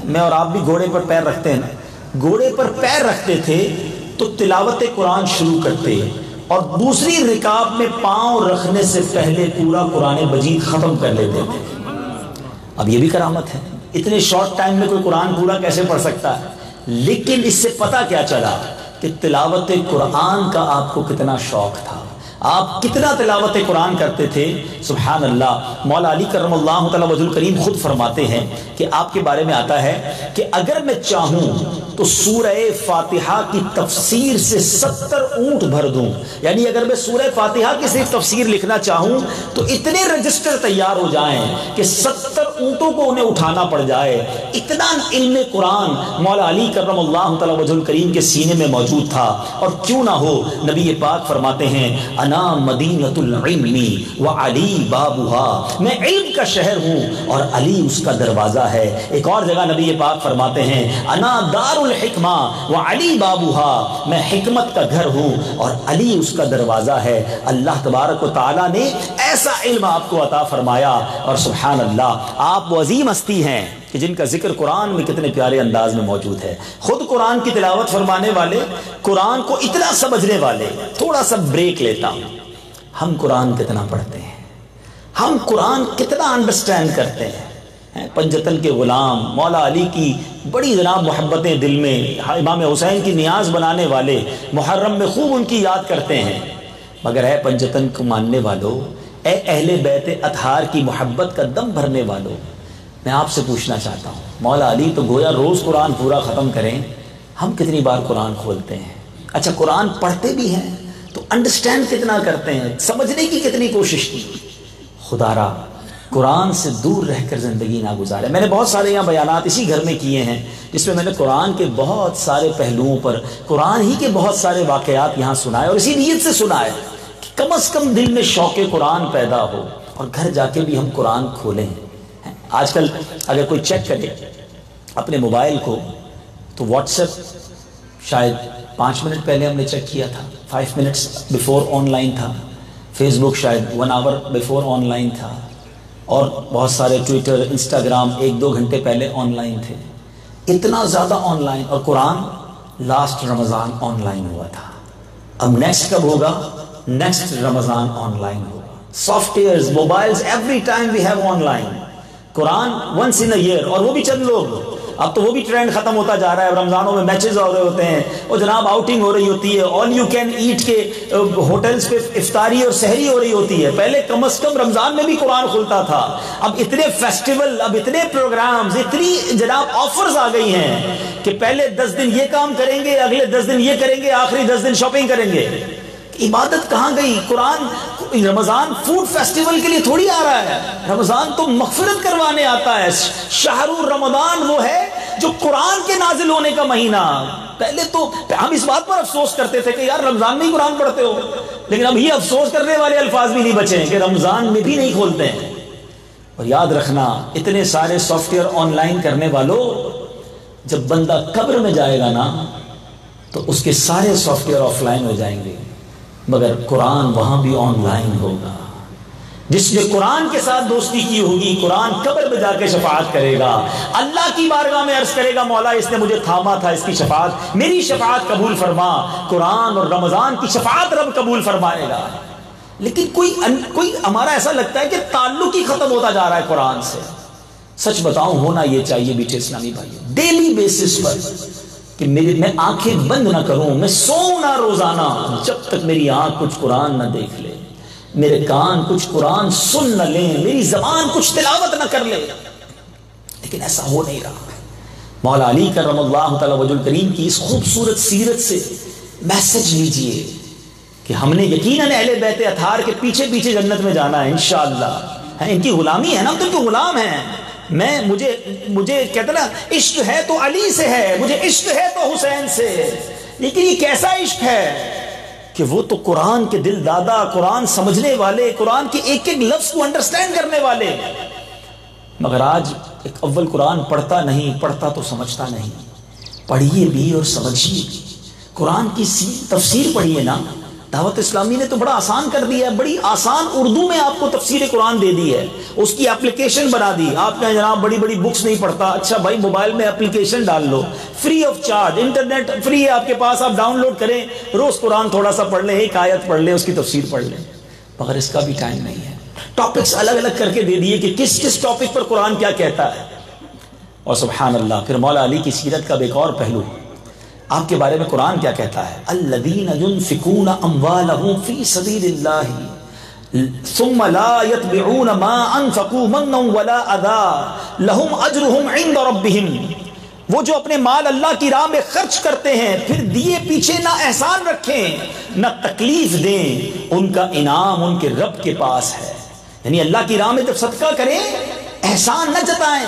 میں اور آپ بھی گھوڑے پر پیر رکھتے ہیں نا، گھوڑے پر پیر رکھتے تھے تو تلاوت قرآن شروع کرتے، اور دوسری رکاب میں پاؤں رکھنے سے پہلے پورا قرآن مجید ختم کر لیتے تھے۔ اب یہ بھی کرامت ہے، اتنے شارٹ ٹائم میں کوئی قرآن پورا کیسے پڑھ سکتا ہے؟ لیکن اس سے پتہ کیا چلا کہ تلاوت قرآن کا آپ کو کتنا شوق تھا، آپ کتنا تلاوت قرآن کرتے تھے۔ سبحان اللہ، مولا علی کرم اللہ تعالی وجہ الکریم خود فرماتے ہیں کہ آپ کے بارے میں آتا ہے کہ اگر میں چاہوں تو سورہ فاتحہ کی تفسیر سے 70 اونٹ بھر دوں، یعنی اگر میں سورہ فاتحہ کی صرف تفسیر لکھنا چاہوں تو اتنے رجسٹر تیار ہو جائیں کہ 70 اونٹوں کو انہیں اٹھانا پڑ جائے، اتنا علم قرآن مولا علی کرم اللہ تعالی وجہ الکریم کے سینے میں موجود تھا۔ اور کیوں نہ ہو، نبی پاک فرماتے ہیں انا مدینۃ العلم وعلی بابها، میں علم کا شہر ہوں اور علی اس کا دروازہ ہے۔ ایک اور جگہ نبی پاک فرماتے ہیں انا دار الحکمہ وعلی بابها، میں حکمت کا گھر ہوں اور علی اس کا دروازہ ہے۔ اللہ تبارک و تعالی نے ایسا علم آپ کو عطا فرمایا، اور سبحان اللہ آپ وہ عظیم ہستی ہیں کہ جن کا ذکر قرآن میں کتنے پیارے انداز میں موجود ہے۔ خود قرآن کی تلاوت فرمانے والے، قرآن کو اتنا سمجھنے والے۔ تھوڑا سا بریک لیتا ہوں، ہم قرآن کتنا پڑھتے ہیں، ہم قرآن کتنا انڈرسٹینڈ کرتے ہیں؟ پنجتن کے غلام، مولا علی کی بڑی جناب محبتیں دل میں، امام حسین کی نیاز بنانے والے، محرم میں خوب ان کی یاد کرتے ہیں، مگر اے پنجتن کو ماننے والوں، اے اہل بیت اطہار کی محبت کا دم بھرنے والوں، میں آپ سے پوچھنا چاہتا ہوں، مولا علی تو گویا روز قرآن پورا ختم کریں، ہم کتنی بار قرآن کھولتے ہیں؟ اچھا قرآن پڑھتے بھی ہیں تو انڈرسٹینڈ کتنا کرتے ہیں، سمجھنے کی کتنی کوشش کی؟ خدا را قرآن سے دور رہ کر زندگی نہ گزارے۔ میں نے بہت سارے یہاں بیانات اسی گھر میں کیے ہیں جس میں میں نے قرآن کے بہت سارے پہلوؤں پر، قرآن ہی کے بہت سارے واقعات یہاں سنائے، اور اسی نیت سے سنائے کہ کم از کم دل میں شوق قرآن پیدا ہو، اور گھر جا کے بھی ہم قرآن کھولیں۔ آج کل اگر کوئی چیک کرے اپنے موبائل کو تو واٹس ایپ شاید 5 منٹ پہلے ہم نے چیک کیا تھا، 5 منٹس بیفور آن لائن تھا، فیس بک شاید 1 آور بیفور آن لائن تھا، اور بہت سارے ٹویٹر، انسٹاگرام 1-2 گھنٹے پہلے آن لائن تھے۔ اتنا زیادہ آن لائن، اور قرآن لاسٹ رمضان آن لائن ہوا تھا، اب نیکسٹ کب ہوگا؟ نیکسٹ رمضان آن لائن ہوگا۔ Softwares, mobiles, every time we have online Quran, once in a year, اور وہ بھی چند لوگ۔ اب تو وہ بھی ٹرینڈ ختم ہوتا جا رہا ہے، رمضانوں میں میچز ہو رہے ہوتے ہیں، اور جناب آؤٹنگ ہو رہی ہوتی ہے، آل یو کین ایٹ کے ہوٹلز پہ افطاری اور سحری ہو رہی ہوتی ہے۔ پہلے کم از کم رمضان میں بھی قرآن کھلتا تھا، اب اتنے فیسٹیول، اب اتنے پروگرامز، اتنی جناب آفرز آ گئی ہیں کہ پہلے 10 دن یہ کام کریں گے، اگلے 10 دن یہ کریں گے، آخری 10 دن شاپنگ کریں گے۔ عبادت کہاں گئی؟ قرآن رمضان فوڈ فیسٹیول کے لیے تھوڑی آ رہا ہے، رمضان تو مغفرت کروانے آتا ہے۔ شہر رمضان وہ ہے جو قرآن کے نازل ہونے کا مہینہ۔ پہلے تو ہم اس بات پر افسوس کرتے تھے کہ یار رمضان میں ہی قرآن پڑھتے ہو، لیکن اب یہ افسوس کرنے والے الفاظ بھی نہیں بچے ہیں کہ رمضان میں بھی نہیں کھولتے ہیں۔ اور یاد رکھنا، اتنے سارے سافٹ ویئر آن لائن کرنے والوں، جب بندہ قبر میں جائے گا نا تو اس کے سارے سافٹ ویئر آف لائن ہو جائیں گے، مگر قرآن وہاں بھی آن لائن ہوگا۔ جس نے قرآن کے ساتھ دوستی کی ہوگی، قرآن قبر میں جا کے شفاعت کرے گا، اللہ کی بارگاہ میں عرض کرے گا مولا اس نے مجھے تھاما تھا، اس کی شفاعت، میری شفاعت قبول فرما۔ قرآن اور رمضان کی شفاعت رب قبول فرمائے گا۔ لیکن کوئی ہمارا ایسا لگتا ہے کہ تعلق ہی ختم ہوتا جا رہا ہے قرآن سے۔ سچ بتاؤں، ہونا یہ چاہیے بیٹے اسلامی بھائیوں، ڈیلی بیسس پر کہ میں آنکھیں بند نہ کروں، میں سوؤں نہ روزانہ جب تک میری آنکھ کچھ قرآن نہ دیکھ لے، میرے کان کچھ قرآن سن نہ لیں، میری زبان کچھ تلاوت نہ کر لے۔ لیکن ایسا ہو نہیں رہا۔ مولا علی کرم اللہ تعالی وجہ الکریم کی اس خوبصورت سیرت سے میسج لیجئے کہ ہم نے یقیناً اہل بیت اطہار کے پیچھے پیچھے جنت میں جانا ہے انشاءاللہ۔ ان کی غلامی ہے نا، تو ان کے غلام ہیں۔ مجھے کہتے نا عشق ہے تو علی سے ہے، مجھے عشق ہے تو حسین سے۔ لیکن یہ کیسا عشق ہے کہ وہ تو قرآن کے دل دادا، قرآن سمجھنے والے، قرآن کے ایک ایک لفظ کو انڈرسٹینڈ کرنے والے، مگر آج ایک اول قرآن پڑھتا نہیں، پڑھتا تو سمجھتا نہیں۔ پڑھیے بھی اور سمجھیے بھی۔ قرآن کی تفسیر پڑھیے نا۔ دعوت اسلامی نے تو بڑا آسان کر دیا ہے، بڑی آسان اردو میں آپ کو تفسیر قرآن دے دی ہے، اس کی اپلیکیشن بنا دی۔ آپ کہیں جناب بڑی بڑی بکس نہیں پڑھتا، اچھا بھائی موبائل میں اپلیکیشن ڈال لو، free of charge, internet free ہے آپ کے پاس، آپ ڈاؤن لوڈ کریں، روز قرآن تھوڑا سا پڑھ لیں، ایک آیت پڑھ لیں، اس کی تفسیر پڑھ لیں۔ مگر اس کا بھی ٹائم نہیں ہے۔ ٹاپکس الگ الگ کر کے دے دیے کہ کس کس ٹاپک پر قرآن کیا کہتا ہے۔ اور سبحان اللہ، پھر مولا علی کی سیرت کا ایک اور پہلو، آپ کے بارے میں قرآن کیا کہتا ہے؟ الذین ينفقون اموالهم فی سبیل اللہ ثم لا يتبعون ما انفقوا منا ولا اذى لهم اجرهم عند ربهم، وہ جو اپنے مال اللہ کی راہ میں خرچ کرتے ہیں پھر دیے پیچھے نہ احسان رکھیں نہ تکلیف دیں، ان کا انعام ان کے رب کے پاس ہے۔ یعنی اللہ کی راہ میں جب صدقہ کریں احسان نہ جتائیں،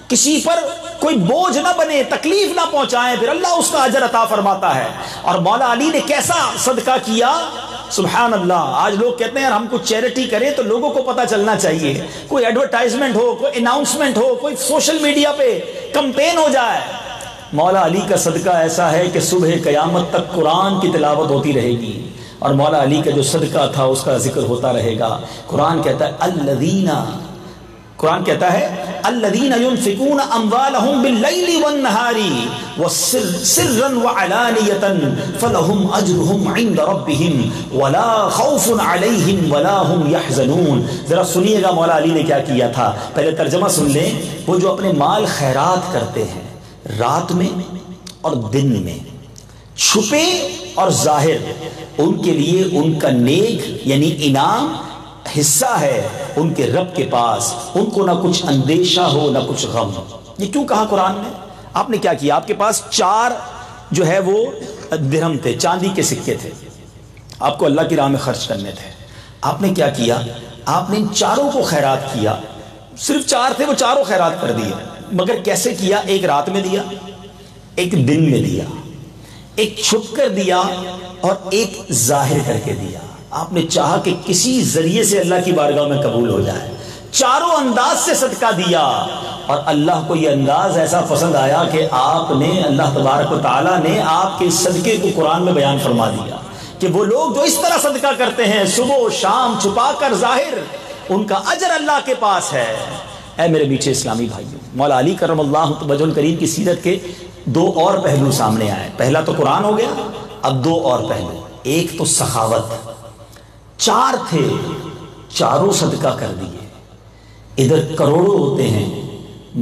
کسی پر کوئی بوجھ نہ بنے، تکلیف نہ پہنچائیں، پھر اللہ اس کا اجر عطا فرماتا ہے۔ اور مولا علی نے کیسا صدقہ کیا، سبحان اللہ۔ آج لوگ کہتے ہیں یار ہم کچھ چیریٹی کریں تو لوگوں کو پتہ چلنا چاہیے، کوئی ایڈورٹائزمنٹ ہو، کوئی اناؤنسمنٹ ہو، کوئی سوشل میڈیا پہ کمپین ہو جائے۔ مولا علی کا صدقہ ایسا ہے کہ صبح قیامت تک قرآن کی تلاوت ہوتی رہے گی، اور مولا علی کا جو صدقہ تھا اس کا ذکر ہوتا رہے گا۔ قرآن کہتا ہے الذین ينفقون اموالهم باللیل والنہار وسرا وعلانیۃ فلہم اجرہم عند ربہم ولا خوف علیہم ولا هم يحزنون۔ ذرا سنیے گا مولا علی نے کیا کیا تھا، پہلے ترجمہ سن لیں۔ وہ جو اپنے مال خیرات کرتے ہیں رات میں اور دن میں، چھپے اور ظاہر، ان کے لیے ان کا نیک یعنی انعام حصہ ہے ان کے رب کے پاس، ان کو نہ کچھ اندیشہ ہو نہ کچھ غم۔ یہ کیوں کہا قرآن نے؟ آپ نے کیا کیا، آپ کے پاس 4 جو ہے وہ درہم تھے، چاندی کے سکے تھے، آپ کو اللہ کی راہ میں خرچ کرنے تھے۔ آپ نے کیا کیا، آپ نے ان 4 کو خیرات کیا۔ صرف 4 تھے، وہ 4 خیرات کر دیے، مگر کیسے کیا؟ ایک رات میں دیا، ایک دن میں دیا، ایک چھپ کر دیا اور ایک ظاہر کر کے دیا۔ آپ نے چاہا کہ کسی ذریعے سے اللہ کی بارگاہ میں قبول ہو جائے، 4 انداز سے صدقہ دیا، اور اللہ کو یہ انداز ایسا پسند آیا کہ آپ نے، اللہ تبارک و تعالیٰ نے آپ کے صدقے کو قرآن میں بیان فرما دیا کہ وہ لوگ جو اس طرح صدقہ کرتے ہیں صبح و شام، چھپا کر ظاہر، ان کا اجر اللہ کے پاس ہے۔ اے میرے میٹھے اسلامی بھائیوں، مولا علی کرم اللہ وجہ الکریم کی سیرت کے 2 اور پہلو سامنے آئے۔ پہلا تو قرآن ہو گیا، اب 2 اور پہلو۔ ایک تو سخاوت، 4 تھے، 4 صدقہ کر دیے۔ ادھر کروڑوں ہوتے ہیں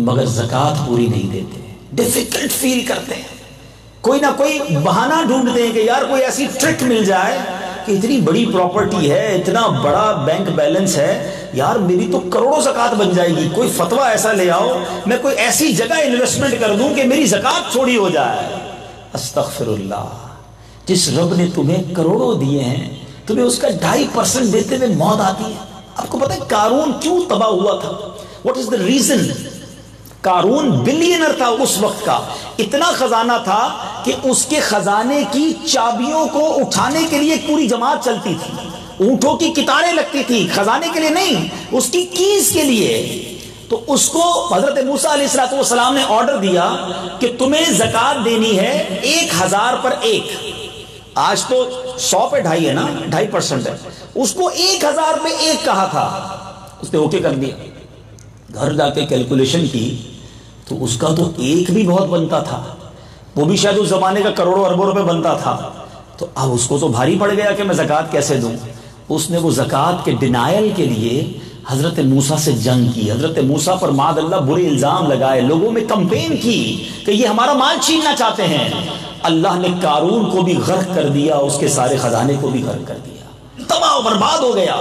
مگر زکوٰۃ پوری نہیں دیتے، ڈیفیکلٹ فیل کرتے ہیں، کوئی نہ کوئی بہانہ ڈھونڈتے ہیں کہ یار کوئی ایسی ٹرک مل جائے کہ اتنی بڑی پراپرٹی ہے، اتنا بڑا بینک بیلنس ہے، یار میری تو کروڑوں زکوٰۃ بن جائے گی، کوئی فتویٰ ایسا لے آؤ، میں کوئی ایسی جگہ انویسٹمنٹ کر دوں کہ میری زکوٰۃ تھوڑی ہو جائے۔ استغفر اللہ، جس رب نے تمہیں کروڑوں دیے ہیں تمہیں اس کا 2.5% دیتے ہوئے موت آتی ہے. آپ کو پتا ہے قارون کیوں تباہ ہوا تھا؟ What is the reason? قارون بلینر تھا اس وقت کا، اتنا خزانہ تھا کہ اس کے خزانے کی چابیوں کو اٹھانے کے لیے ایک پوری جماعت چلتی تھی، اونٹوں کی قطاریں لگتی تھی، خزانے کے لیے نہیں، اس کی کیز کے لیے. تو اس کو حضرت موسیٰ علیہ السلام نے آرڈر دیا کہ تمہیں زکوٰۃ دینی ہے 1000 پر 1. آج تو 100 پہ 2.5 ہے نا، 2.5% ہے. اس کو 1000 پہ 1 کہا تھا. اس نے اوکے کر دیا. گھر جا کے کیلکولیشن کی تو اس کا تو 1 بھی بہت بنتا تھا، وہ بھی شاید اس زمانے کا کروڑوں اربوں روپے بنتا تھا. تو اب اس کو تو بھاری پڑ گیا کہ میں زکوٰۃ کیسے دوں. اس نے وہ زکوٰۃ کے ڈینائل کے لیے حضرت موسیٰ سے جنگ کی، حضرت موسیٰ پر معاذ اللہ برے الزام لگائے، لوگوں میں کمپین کی کہ یہ ہمارا مال چھیننا چاہتے ہیں. اللہ نے قارون کو بھی غرق کر دیا، اس کے سارے خزانے کو بھی غرق کر دیا، تباہ و برباد ہو گیا.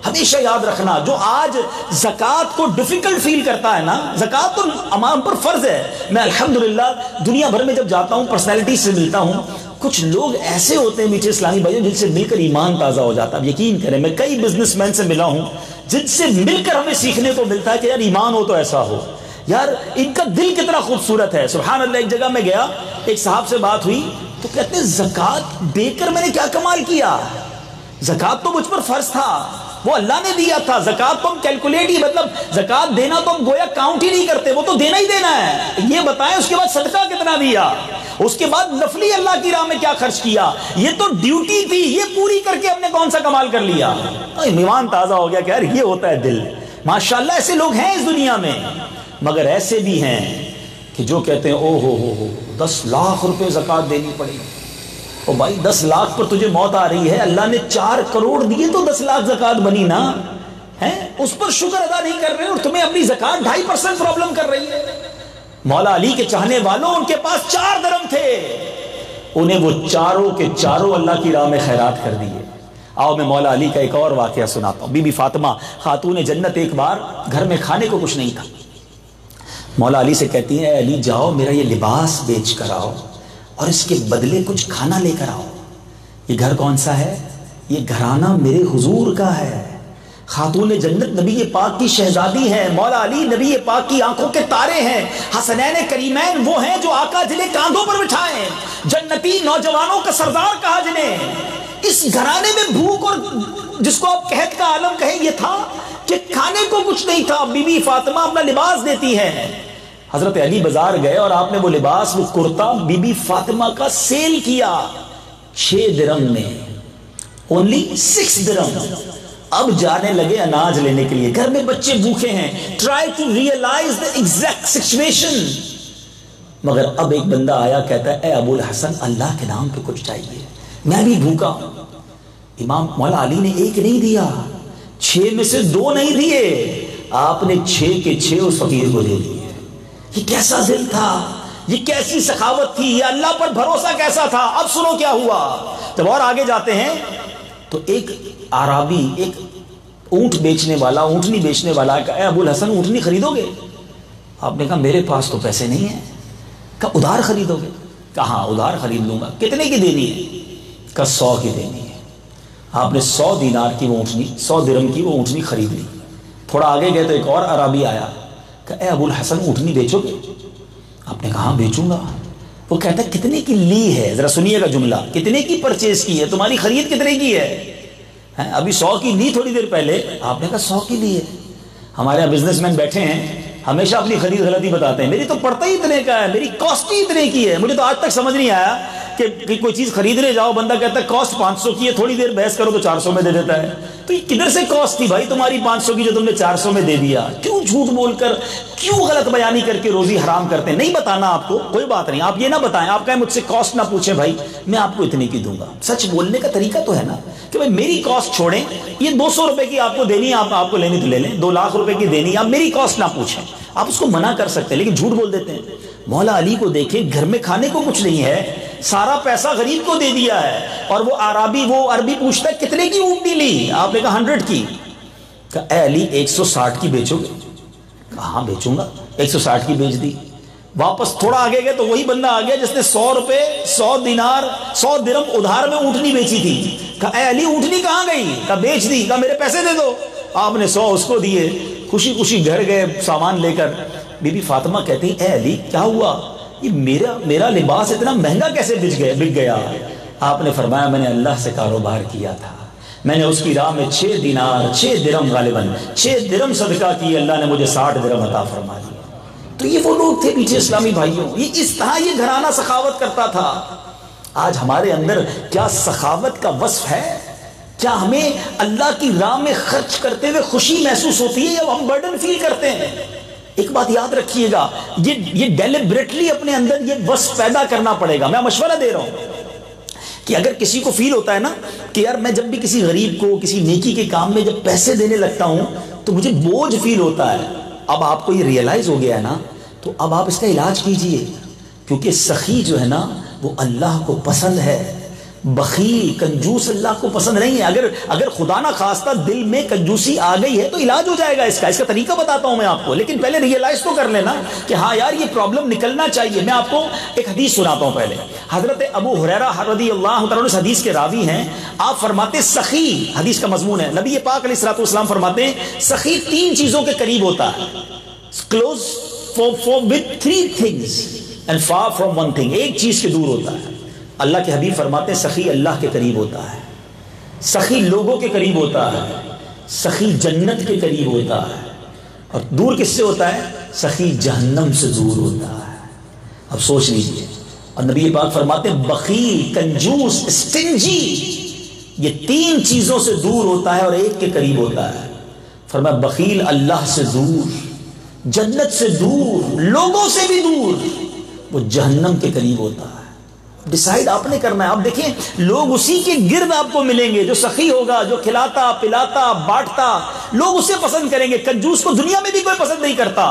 ہمیشہ یاد رکھنا، جو آج زکوٰۃ کو ڈیفیکلٹ فیل کرتا ہے نا، زکوٰۃ تو ہم پر فرض ہے. میں الحمدللہ دنیا بھر میں جب جاتا ہوں، پرسنالٹی سے ملتا ہوں، کچھ لوگ ایسے ہوتے ہیں میٹھے اسلامی بھائیوں جن سے مل کر ایمان تازہ ہو جاتا ہے. اب یقین کریں، میں کئی بزنس مین سے ملا ہوں جن سے مل کر ہمیں سیکھنے کو ملتا ہے کہ یار ایمان ہو تو ایسا ہو، یار ان کا دل کتنا خوبصورت ہے. سبحان اللہ. ایک جگہ میں گیا، ایک صاحب سے بات ہوئی تو کہتے ہیں زکوٰۃ دے کر میں نے کیا کمال کیا، زکوٰۃ تو مجھ پر فرض تھا، وہ اللہ نے دیا تھا. زکوٰۃ تو ہم کیلکولیٹ ہی، مطلب زکوٰۃ دینا تو ہم گویا کاؤنٹ ہی نہیں کرتے، وہ تو دینا ہی دینا ہے. یہ بتائیں اس کے بعد صدقہ کتنا دیا، اس کے بعد نفلی اللہ کی راہ میں کیا خرچ کیا. یہ تو ڈیوٹی تھی، یہ پوری کر کے ہم نے کون سا کمال کر لیا. ایمان تازہ ہو گیا کہ یار یہ ہوتا ہے دل. ماشاءاللہ ایسے لوگ ہیں اس دنیا میں، مگر ایسے بھی ہیں کہ جو کہتے ہیں او ہو 10 لاکھ روپے زکوٰۃ دینی پڑے گی. او بھائی 10 لاکھ پر تجھے موت آ رہی ہے، اللہ نے 4 کروڑ دیے تو 10 لاکھ زکوٰۃ بنی نا، ہے اس پر شکر ادا نہیں کر رہے اور تمہیں اپنی زکوٰۃ 2.5% پرابلم کر رہی ہے. مولا علی کے چاہنے والوں، ان کے پاس 4 درم تھے، انہیں وہ چاروں کے چاروں اللہ کی راہ میں خیرات کر دیے. آؤ میں مولا علی کا ایک اور واقعہ سناتا ہوں. بی بی فاطمہ خاتون جنت ایک بار گھر میں کھانے کو کچھ نہیں تھا، مولا علی سے کہتی ہیں اے علی جاؤ میرا یہ لباس بیچ کر آؤ اور اس کے بدلے کچھ کھانا لے کر آؤ. یہ گھر کون سا ہے؟ یہ گھرانہ میرے حضور کا ہے. خاتون جنت نبی پاک کی شہزادی ہے، مولا علی نبی پاک کی آنکھوں کے تارے ہیں، حسنین کریمین وہ ہیں جو آقا جنہیں کاندھوں پر بٹھائیں، جنتی نوجوانوں کا سردار کہا جنہیں. اس گھرانے میں بھوک اور جس کو آپ قحط کا عالم کہیں یہ تھا کہ کھانے کو کچھ نہیں تھا. بی بی فاطمہ اپنا لباس دیتی ہیں. حضرت علی بازار گئے اور آپ نے وہ لباس، وہ کرتا بی بی فاطمہ کا سیل کیا 6 درم میں، اونلی 6 درم. اب جانے لگے اناج لینے کے لیے، گھر میں بچے بھوکے ہیں. Try to realise the exact situation. مگر اب ایک بندہ آیا کہتا ہے اے ابو الحسن اللہ کے نام پہ کچھ چاہیے، میں بھی بھوکا ہوں. امام مولا علی نے 1 نہیں دیا، 6 میں سے 2 نہیں دیے، آپ نے 6 کے 6 اس فقیر کو دے دیے. یہ کیسا دل تھا، یہ کیسی سخاوت تھی، یہ اللہ پر بھروسہ کیسا تھا. اب سنو کیا ہوا. جب اور آگے جاتے ہیں تو ایک عرابی، ایک اونٹ بیچنے والا، اونٹنی بیچنے والا کہا اے ابو الحسن اونٹنی خریدو گے؟ آپ نے کہا میرے پاس تو پیسے نہیں ہیں. کہا ادھار خریدو گے؟ کہا ادھار خرید لوں گا. کتنے کی دینی ہے؟ کہا 100 کی دینی ہے. آپ نے 100 دینار کی وہ اونٹنی، 100 درم کی وہ اونٹنی خرید لی. تھوڑا آگے گئے تو ایک اور عرابی آیا کہ اے ابو الحسن اونٹنی بیچو گے؟ آپ نے کہا ہاں بیچوں گا. وہ کہتا ہے کتنے کی لی ہے؟ ذرا سنیے گا جملہ، کتنے کی پرچیز کی ہے، تمہاری خرید کتنے کی ہے؟ ابھی 100 کی لی تھوڑی دیر پہلے. آپ نے کہا 100 کی لی ہے. ہمارے یہاں بزنس مین بیٹھے ہیں، ہمیشہ اپنی خرید غلطی بتاتے ہیں، میری تو پڑتا ہی اتنے کا ہے، میری کاسٹ ہی اتنے کی ہے. مجھے تو آج تک سمجھ نہیں آیا کہ کوئی چیز خریدنے جاؤ، بندہ کہتا ہے کاسٹ 500 کی ہے، تھوڑی دیر بحث کرو تو 400 میں دے دیتا ہے. تو یہ کدھر سے کاسٹ تھی بھائی تمہاری 500 کی جو تم نے 400 میں دے دیا؟ کیوں جھوٹ بول کر، کیوں غلط بیانی کر کے روزی حرام کرتے ہیں؟ نہیں بتانا آپ کو کوئی بات نہیں، آپ یہ نہ بتائیں، آپ کہیں مجھ سے کاسٹ نہ پوچھیں، بھائی میں آپ کو اتنے کی دوں گا. سچ بولنے کا طریقہ تو ہے نا کہ بھائی میری کاسٹ چھوڑیں، یہ 200 روپے کی آپ کو دینی ہے، آپ کو لینی تو لے لیں، 2 لاکھ روپے کی دینی ہے، آپ میری کاسٹ نہ پوچھیں. آپ اس کو منع کر سکتے ہیں لیکن جھوٹ بول دیتے ہیں. مولا علی کو دیکھیں، گھر میں کھانے کو کچھ نہیں ہے، سارا پیسہ غریب کو دے دیا ہے. اور وہ عربی، وہ عربی پوچھتا ہے کتنے کی اونٹنی لی؟ آپ نے کہا 100 کی. کہا اے علی 160 کی بیچو گے؟ کہا ہاں بیچوں گا. 160 کی بیچ دی. واپس تھوڑا آگے گئے تو وہی بندہ آ گیا جس نے 100 روپے، 100 دینار، 100 درم ادھار میں اونٹنی بیچی تھی. کہا اے علی اونٹنی کہاں گئی؟ کہا بیچ دی۔ کہا میرے پیسے دے دو۔ آپ نے 100 اس کو دیے، خوشی خوشی گھر گئے سامان لے کر۔ بی بی فاطمہ کہتی ہیں اے علی کیا ہوا، یہ میرا لباس اتنا مہنگا کیسے بک گیا؟ آپ نے فرمایا میں نے اللہ سے کاروبار کیا تھا، میں نے اس کی راہ میں 6 دینار 6 درم غالباً 6 درم صدقہ کی، اللہ نے مجھے 60 درم عطا فرما دیا۔ تو یہ وہ لوگ تھے پیچھے اسلامی بھائیوں، یہ اس طرح یہ گھرانہ سخاوت کرتا تھا۔ آج ہمارے اندر کیا سخاوت کا وصف ہے؟ کیا ہمیں اللہ کی راہ میں خرچ کرتے ہوئے خوشی محسوس ہوتی ہے یا ہم برڈن فیل کرتے ہیں؟ ایک بات یاد رکھیے گا، یہ ڈیلیبریٹلی اپنے اندر یہ وصف پیدا کرنا پڑے گا۔ میں مشورہ دے رہا ہوں کہ اگر کسی کو فیل ہوتا ہے نا کہ یار میں جب بھی کسی غریب کو کسی نیکی کے کام میں جب پیسے دینے لگتا ہوں تو مجھے بوجھ فیل ہوتا ہے، اب آپ کو یہ ریئلائز ہو گیا ہے نا، تو اب آپ اس کا علاج کیجئے، کیونکہ سخی جو ہے نا وہ اللہ کو پسند ہے، بخیل کنجوس اللہ کو پسند نہیں ہے۔ اگر خدا نہ خواستہ دل میں کنجوسی آ گئی ہے تو علاج ہو جائے گا اس کا طریقہ بتاتا ہوں میں آپ کو، لیکن پہلے ریئلائز تو کر لینا کہ ہاں یار یہ پرابلم نکلنا چاہیے۔ میں آپ کو ایک حدیث سناتا ہوں پہلے۔ حضرت ابو ہریرہ رضی اللہ تعالیٰ اس حدیث کے راوی ہیں، آپ فرماتے سخی، حدیث کا مضمون ہے، نبی پاک علیہ الصلوۃ والسلام فرماتے ہیں سخی 3 چیزوں کے قریب ہوتا ہے، close with 3 things and far from 1 thing، ایک چیز کے دور ہوتا ہے۔ اللہ کے حبیب فرماتے ہیں سخی اللہ کے قریب ہوتا ہے، سخی لوگوں کے قریب ہوتا ہے، سخی جنت کے قریب ہوتا ہے، اور دور کس سے ہوتا ہے؟ سخی جہنم سے دور ہوتا ہے۔ اب سوچ لیجئے، اور نبی پاک فرماتے ہیں بخیل کنجوس اسٹنجی یہ 3 چیزوں سے دور ہوتا ہے اور ایک کے قریب ہوتا ہے۔ فرمایا بخیل اللہ سے دور، جنت سے دور، لوگوں سے بھی دور، وہ جہنم کے قریب ہوتا ہے۔ ڈیسائیڈ آپ نے کرنا ہے۔ آپ دیکھیں لوگ اسی کے گرد آپ کو ملیں گے جو سخی ہوگا، جو کھلاتا پلاتا بانٹتا، لوگ اسے پسند کریں گے۔ کنجوس کو دنیا میں بھی کوئی پسند نہیں کرتا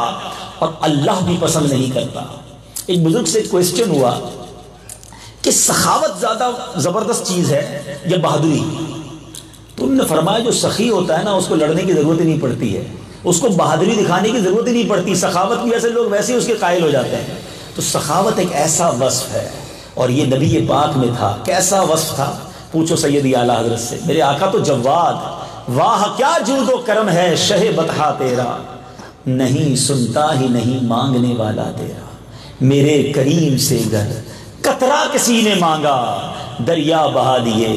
اور اللہ بھی پسند نہیں کرتا۔ ایک بزرگ سے کوسچن ہوا کہ سخاوت زیادہ زبردست چیز ہے یا بہادری؟ تو انہوں نے فرمایا جو سخی ہوتا ہے نا اس کو لڑنے کی ضرورت ہی نہیں پڑتی ہے، اس کو بہادری دکھانے کی ضرورت ہی نہیں پڑتی، سخاوت کی وجہ سے لوگ ویسے ہی اس کے قائل ہو جاتے ہیں۔ تو سخاوت ایک ایسا وصف ہے اور یہ نبی پاک میں تھا۔ کیسا وصف تھا؟ پوچھو سیدی اعلیٰ حضرت سے۔ میرے آقا تو جواد، واہ کیا جود و کرم ہے شہ بطحا تیرا، نہیں سنتا ہی نہیں مانگنے والا تیرا، میرے کریم سے گر قطرہ کسی نے مانگا، دریا بہا دیے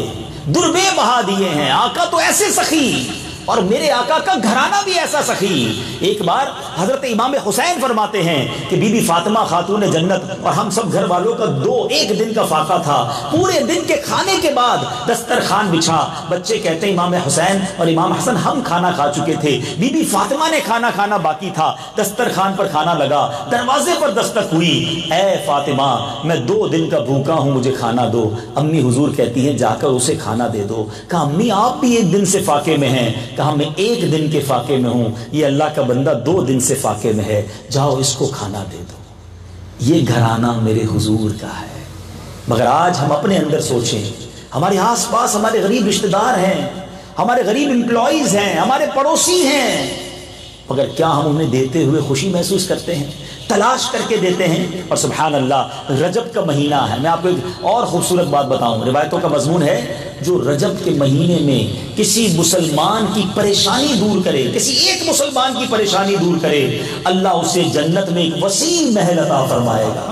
دربے بہا دیے ہیں۔ آقا تو ایسے سخی، اور میرے آقا کا گھرانہ بھی ایسا سخی۔ ایک بار حضرت امام حسین فرماتے ہیں کہ بی بی فاطمہ خاتون جنت اور ہم سب گھر والوں کا ایک دن کا فاقہ تھا۔ پورے دن کے کھانے کے بعد دسترخوان بچھا، بچے کہتے ہیں امام حسین اور امام حسن ہم کھانا کھا چکے تھے، بی بی فاطمہ نے کھانا باقی تھا، دسترخوان پر کھانا لگا، دروازے پر دستک ہوئی، اے فاطمہ میں 2 دن کا بھوکا ہوں مجھے کھانا دو۔ امی حضور کہتی ہیں جا کر اسے کھانا دے دو۔ کہا امی آپ بھی 1 دن سے فاقے میں ہیں؟ کہا میں 1 دن کے فاقے میں ہوں، یہ اللہ کا بندہ 2 دن سے فاقے میں ہے، جاؤ اس کو کھانا دے دو۔ یہ گھرانہ میرے حضور کا ہے۔ مگر آج ہم اپنے اندر سوچیں، ہمارے آس پاس ہمارے غریب رشتہ دار ہیں، ہمارے غریب امپلائیز ہیں، ہمارے پڑوسی ہیں، مگر کیا ہم انہیں دیتے ہوئے خوشی محسوس کرتے ہیں؟ تلاش کر کے دیتے ہیں؟ اور سبحان اللہ رجب کا مہینہ ہے، میں آپ کو ایک اور خوبصورت بات بتاؤں، روایتوں کا مضمون ہے جو رجب کے مہینے میں کسی مسلمان کی پریشانی دور کرے، کسی ایک مسلمان کی پریشانی دور کرے، اللہ اسے جنت میں ایک وسیع محل عطا فرمائے گا۔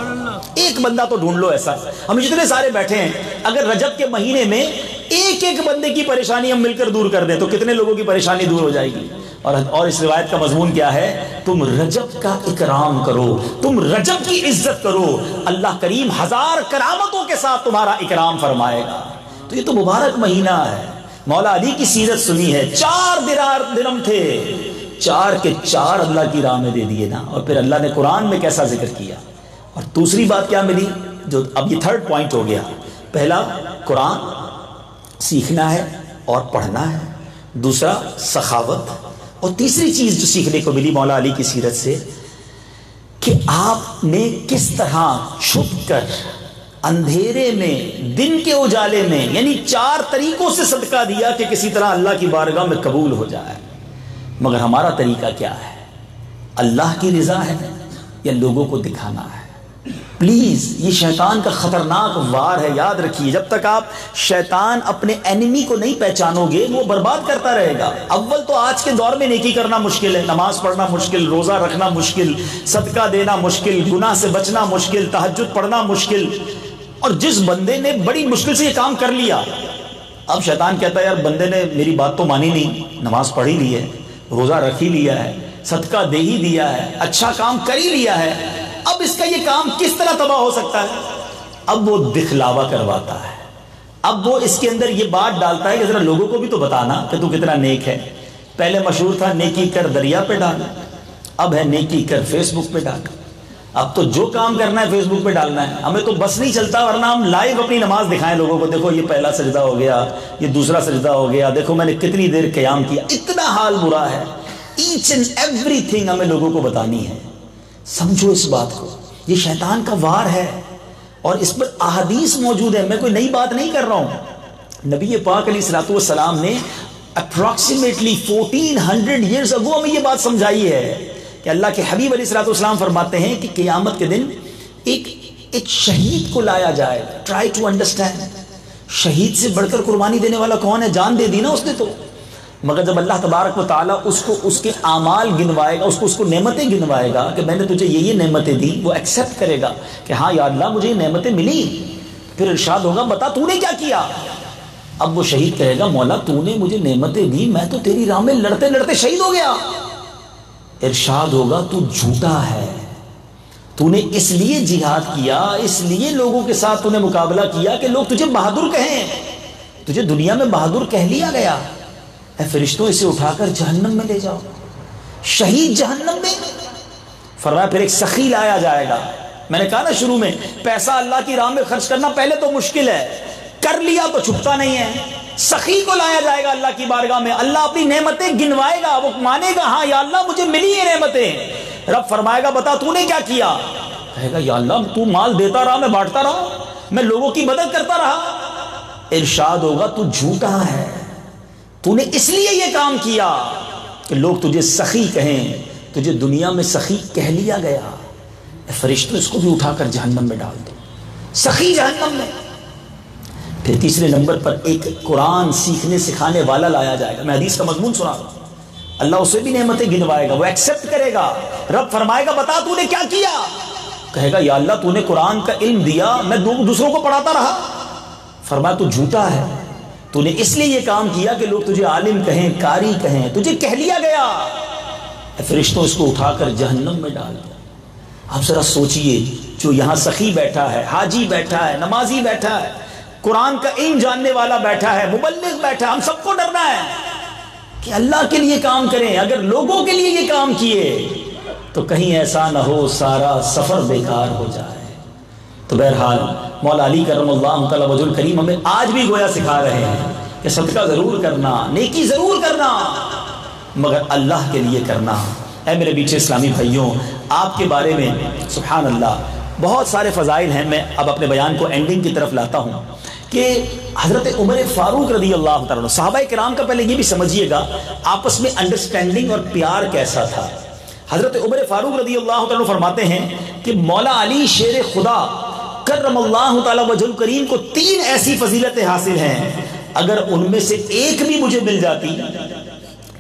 ایک بندہ تو ڈھونڈ لو ایسا، ہم جتنے سارے بیٹھے ہیں اگر رجب کے مہینے میں ایک بندے کی پریشانی ہم مل کر دور کر دیں تو کتنے لوگوں کی پریشانی دور ہو جائے گی۔ اور اس روایت کا مضمون کیا ہے؟ تم رجب کا اکرام کرو، تم رجب کی عزت کرو، اللہ کریم 1000 کرامتوں کے ساتھ تمہارا اکرام فرمائے گا۔ تو یہ تو مبارک مہینہ ہے۔ مولا علی کی سیرت سنی ہے، 4 درم تھے، 4 کے 4 اللہ کی راہ میں دے دیے نا، اور پھر اللہ نے قرآن میں کیسا ذکر کیا۔ اور دوسری بات کیا ملی، جو اب یہ 3rd پوائنٹ ہو گیا، پہلا قرآن سیکھنا ہے اور پڑھنا ہے، دوسرا سخاوت، اور تیسری چیز جو سیکھنے کو ملی مولا علی کی سیرت سے کہ آپ نے کس طرح چھپ کر اندھیرے میں دن کے اجالے میں، یعنی 4 طریقوں سے صدقہ دیا کہ کسی طرح اللہ کی بارگاہ میں قبول ہو جائے۔ مگر ہمارا طریقہ کیا ہے؟ اللہ کی رضا ہے یا لوگوں کو دکھانا ہے؟ پلیز یہ شیطان کا خطرناک وار ہے، یاد رکھیے. جب تک آپ شیطان اپنے اینیمی کو نہیں پہچانو گے وہ برباد کرتا رہے گا. اول تو آج کے دور میں نیکی کرنا مشکل ہے، نماز پڑھنا مشکل، روزہ رکھنا مشکل، صدقہ دینا مشکل، گناہ سے بچنا مشکل، تہجد پڑھنا مشکل. اور جس بندے نے بڑی مشکل سے یہ کام کر لیا، اب شیطان کہتا ہے یار بندے نے میری بات تو مانی نہیں، نماز پڑھ ہی لی ہے، روزہ رکھ ہی لیا ہے، صدقہ دے ہی دیا ہے، اچھا کام کر ہی لیا ہے، اب اس کا یہ کام کس طرح تباہ ہو سکتا ہے؟ اب وہ دکھلاوا کرواتا ہے. اب وہ اس کے اندر یہ بات ڈالتا ہے کہ ذرا لوگوں کو بھی تو بتانا کہ تو کتنا نیک ہے. پہلے مشہور تھا نیکی کر دریا پہ ڈال، اب ہے نیکی کر فیس بک پہ ڈال. اب تو جو کام کرنا ہے فیس بک پہ ڈالنا ہے. ہمیں تو بس نہیں چلتا ورنہ ہم لائیو اپنی نماز دکھائیں لوگوں کو، دیکھو یہ پہلا سجدہ ہو گیا، یہ دوسرا سجدہ ہو گیا، دیکھو میں نے کتنی دیر قیام کیا. اتنا حال برا ہے، ایچ اینڈ ایوری تھنگ ہمیں لوگوں کو بتانی ہے. سمجھو اس بات کو، یہ شیطان کا وار ہے اور اس پر احادیث موجود ہے. میں کوئی نئی بات نہیں کر رہا ہوں. نبی پاک علیہ الصلوۃ والسلام نے اپروکسیمیٹلی 1400 ایئرز اگو ہمیں یہ بات سمجھائی ہے کہ اللہ کے حبیب علیہ الصلوۃ والسلام فرماتے ہیں کہ قیامت کے دن ایک شہید کو لایا جائے گا. ٹرائی ٹو انڈرسٹینڈ، شہید سے بڑھ کر قربانی دینے والا کون ہے؟ جان دے دی نا اس نے تو. مگر جب اللہ تبارک و تعالیٰ اس کو اس کے اعمال گنوائے گا، اس کو نعمتیں گنوائے گا کہ میں نے تجھے یہ نعمتیں دی، وہ ایکسیپٹ کرے گا کہ ہاں یا اللہ مجھے یہ نعمتیں ملی. پھر ارشاد ہوگا بتا تو نے کیا کیا؟ اب وہ شہید کہے گا مولا تو نے مجھے نعمتیں دی، میں تو تیری راہ میں لڑتے لڑتے شہید ہو گیا. ارشاد ہوگا تو جھوٹا ہے، تو نے اس لیے جہاد کیا، اس لیے لوگوں کے ساتھ تو نے مقابلہ کیا کہ لوگ تجھے بہادر کہیں، تجھے دنیا میں بہادر کہہ لیا گیا. اے فرشتوں اسے اٹھا کر جہنم میں لے جاؤ. شہید جہنم میں. فرمایا پھر ایک سخی لایا جائے گا. میں نے کہا نا شروع میں پیسہ اللہ کی راہ میں خرچ کرنا پہلے تو مشکل ہے، کر لیا تو چھپتا نہیں ہے. سخی کو لایا جائے گا اللہ کی بارگاہ میں. اللہ اپنی نعمتیں گنوائے گا، وہ مانے گا ہاں یا اللہ مجھے ملی یہ نعمتیں. رب فرمائے گا بتا تو نے کیا کیا؟ کہے گا یا اللہ تو مال دیتا رہا، میں بانٹتا رہا، میں لوگوں کی مدد کرتا رہا. ارشاد ہوگا تو جھوٹا ہے، تو نے اس لیے یہ کام کیا کہ لوگ تجھے سخی کہیں، تجھے دنیا میں سخی کہہ لیا گیا. اے فرشتوں اس کو بھی اٹھا کر جہنم میں ڈال دو. سخی جہنم میں. پھر تیسرے نمبر پر ایک قرآن سیکھنے سکھانے والا لایا جائے گا. میں حدیث کا مضمون سنا رہا ہوں. اللہ اسے بھی نعمتیں گنوائے گا، وہ ایکسیپٹ کرے گا. رب فرمائے گا بتا تو نے کیا کیا؟ کہے گا یا اللہ تو نے قرآن کا علم دیا، میں دوسروں کو پڑھاتا رہا. فرمایا تو جھوٹا ہے، تو نے اس لیے یہ کام کیا کہ لوگ تجھے عالم کہیں، قاری کہیں، تجھے کہہ لیا گیا. فرشتوں اس کو اٹھا کر جہنم میں ڈال دیا. آپ ذرا سوچئے، جو یہاں سخی بیٹھا ہے، حاجی بیٹھا ہے، نمازی بیٹھا ہے، قرآن کا علم جاننے والا بیٹھا ہے، مبلغ بیٹھا ہے، ہم سب کو ڈرنا ہے کہ اللہ کے لیے کام کریں. اگر لوگوں کے لیے یہ کام کیے تو کہیں ایسا نہ ہو سارا سفر بیکار ہو جائے. تو بہرحال مولا علی کرم اللہ تعالی وجہ الکریم ہمیں آج بھی گویا سکھا رہے ہیں کہ صدقہ ضرور کرنا، نیکی ضرور کرنا، مگر اللہ کے لیے کرنا. اے میرے بیچے اسلامی بھائیوں، آپ کے بارے میں سبحان اللہ بہت سارے فضائل ہیں. میں اب اپنے بیان کو اینڈنگ کی طرف لاتا ہوں کہ حضرت عمر فاروق رضی اللہ تعالیٰ، صحابہ کرام کا پہلے یہ بھی سمجھیے گا آپس میں انڈرسٹینڈنگ اور پیار کیسا تھا. حضرت عمر فاروق رضی اللہ تعالیٰ فرماتے ہیں کہ مولا علی شیر خدا کرم اللہ تعالیٰ وجہ الکریم کو 3 ایسی فضیلتیں حاصل ہیں، اگر ان میں سے ایک بھی مجھے مل جاتی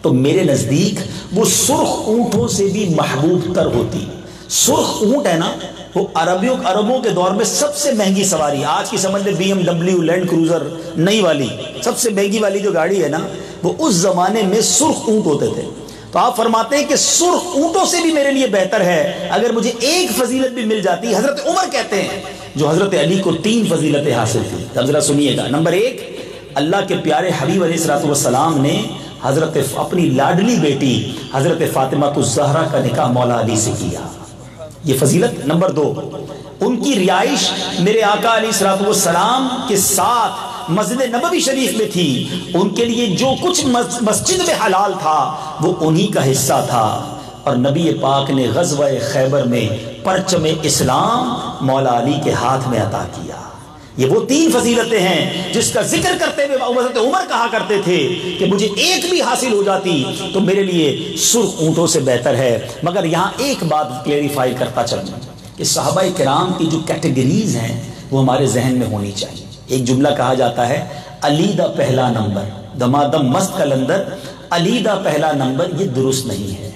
تو میرے نزدیک وہ سرخ اونٹوں سے بھی محبوب تر ہوتی. سرخ اونٹ ہے نا، وہ عربوں کے دور میں سب سے مہنگی سواری. آج کی سمجھ لیں BMW لینڈ کروزر نئی والی سب سے مہنگی والی جو گاڑی ہے نا، وہ اس زمانے میں سرخ اونٹ ہوتے تھے. تو آپ فرماتے ہیں کہ سرخ اونٹوں سے بھی میرے لیے بہتر ہے اگر مجھے ایک فضیلت بھی مل جاتی. حضرت عمر کہتے ہیں جو حضرت علی کو 3 فضیلتیں حاصل تھی. اب ذرا سنیے گا. نمبر 1، اللہ کے پیارے حبیب علیہ الصلوۃ والسلام نے حضرت اپنی لاڈلی بیٹی حضرت فاطمہ الزہرا کا نکاح مولا علی سے کیا، یہ فضیلت. نمبر 2، ان کی رہائش میرے آقا علیہ الصلوۃ والسلام کے ساتھ مسجد نبوی شریف میں تھی. ان کے لیے جو کچھ مسجد میں حلال تھا وہ انہی کا حصہ تھا. اور نبی پاک نے غزوہ خیبر میں پرچم اسلام مولا علی کے ہاتھ میں عطا کیا. یہ وہ 3 فضیلتیں ہیں جس کا ذکر کرتے ہوئے حضرت عمر کہا کرتے تھے کہ مجھے ایک بھی حاصل ہو جاتی تو میرے لیے سرخ اونٹوں سے بہتر ہے. مگر یہاں ایک بات کلیریفائی کرتا چلوں کہ کہ صحابہ کرام کی جو کیٹیگریز ہیں وہ ہمارے ذہن میں ہونی چاہیے. ایک جملہ کہا جاتا ہے علی دا پہلا نمبر، دمادم مست کلندر، علی دا پہلا نمبر، یہ درست نہیں ہے.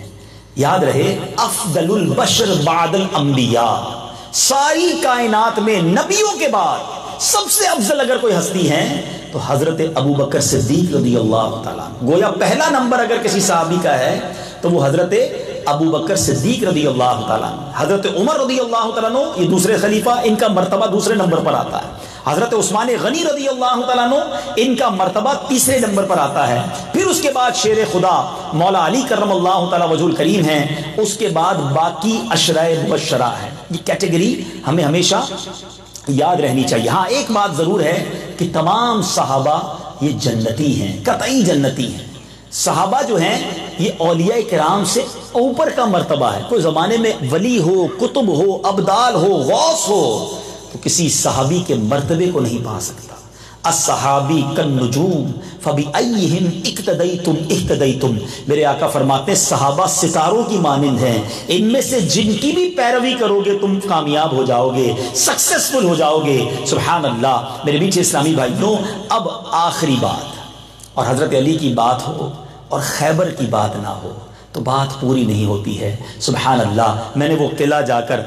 یاد رہے افضل البشر بعد الانبیاء، ساری کائنات میں نبیوں کے بعد سب سے افضل اگر کوئی ہستی ہے تو حضرت ابو بکر صدیق رضی اللہ تعالیٰ. گویا پہلا نمبر اگر کسی صحابی کا ہے تو وہ حضرت ابو بکر صدیق رضی اللہ تعالیٰ. حضرت عمر رضی اللہ تعالیٰ یہ دوسرے خلیفہ، ان کا مرتبہ دوسرے نمبر پر آتا ہے. حضرت عثمان غنی رضی اللہ تعالیٰ ان کا مرتبہ تیسرے نمبر پر آتا ہے. پھر اس کے بعد شیر خدا مولا علی کرم اللہ تعالیٰ وجہ الکریم ہیں. اس کے بعد باقی عشرۂ مبشرہ ہیں. یہ کیٹیگری ہمیں ہمیشہ یاد رہنی چاہیے. ہاں ایک بات ضرور ہے کہ تمام صحابہ یہ جنتی ہیں، قطعی جنتی ہیں. صحابہ جو ہیں یہ اولیاء کرام سے اوپر کا مرتبہ ہے. کوئی زمانے میں ولی ہو، قطب ہو، ابدال ہو، غوث ہو تو کسی صحابی کے مرتبے کو نہیں پا سکتا. الصحابی کالنجوم فبأیہم اقتدیتم اہتدیتم. میرے آقا فرماتے ہیں صحابہ ستاروں کی مانند ہیں، ان میں سے جن کی بھی پیروی کرو گے تم کامیاب ہو جاؤ گے، سکسیسفل ہو جاؤ گے. سبحان اللہ. میرے میٹھے اسلامی بھائیوں، اب آخری بات، اور حضرت علی کی بات ہو اور خیبر کی بات نہ ہو تو بات پوری نہیں ہوتی ہے. سبحان اللہ. میں نے وہ قلعہ جا کر،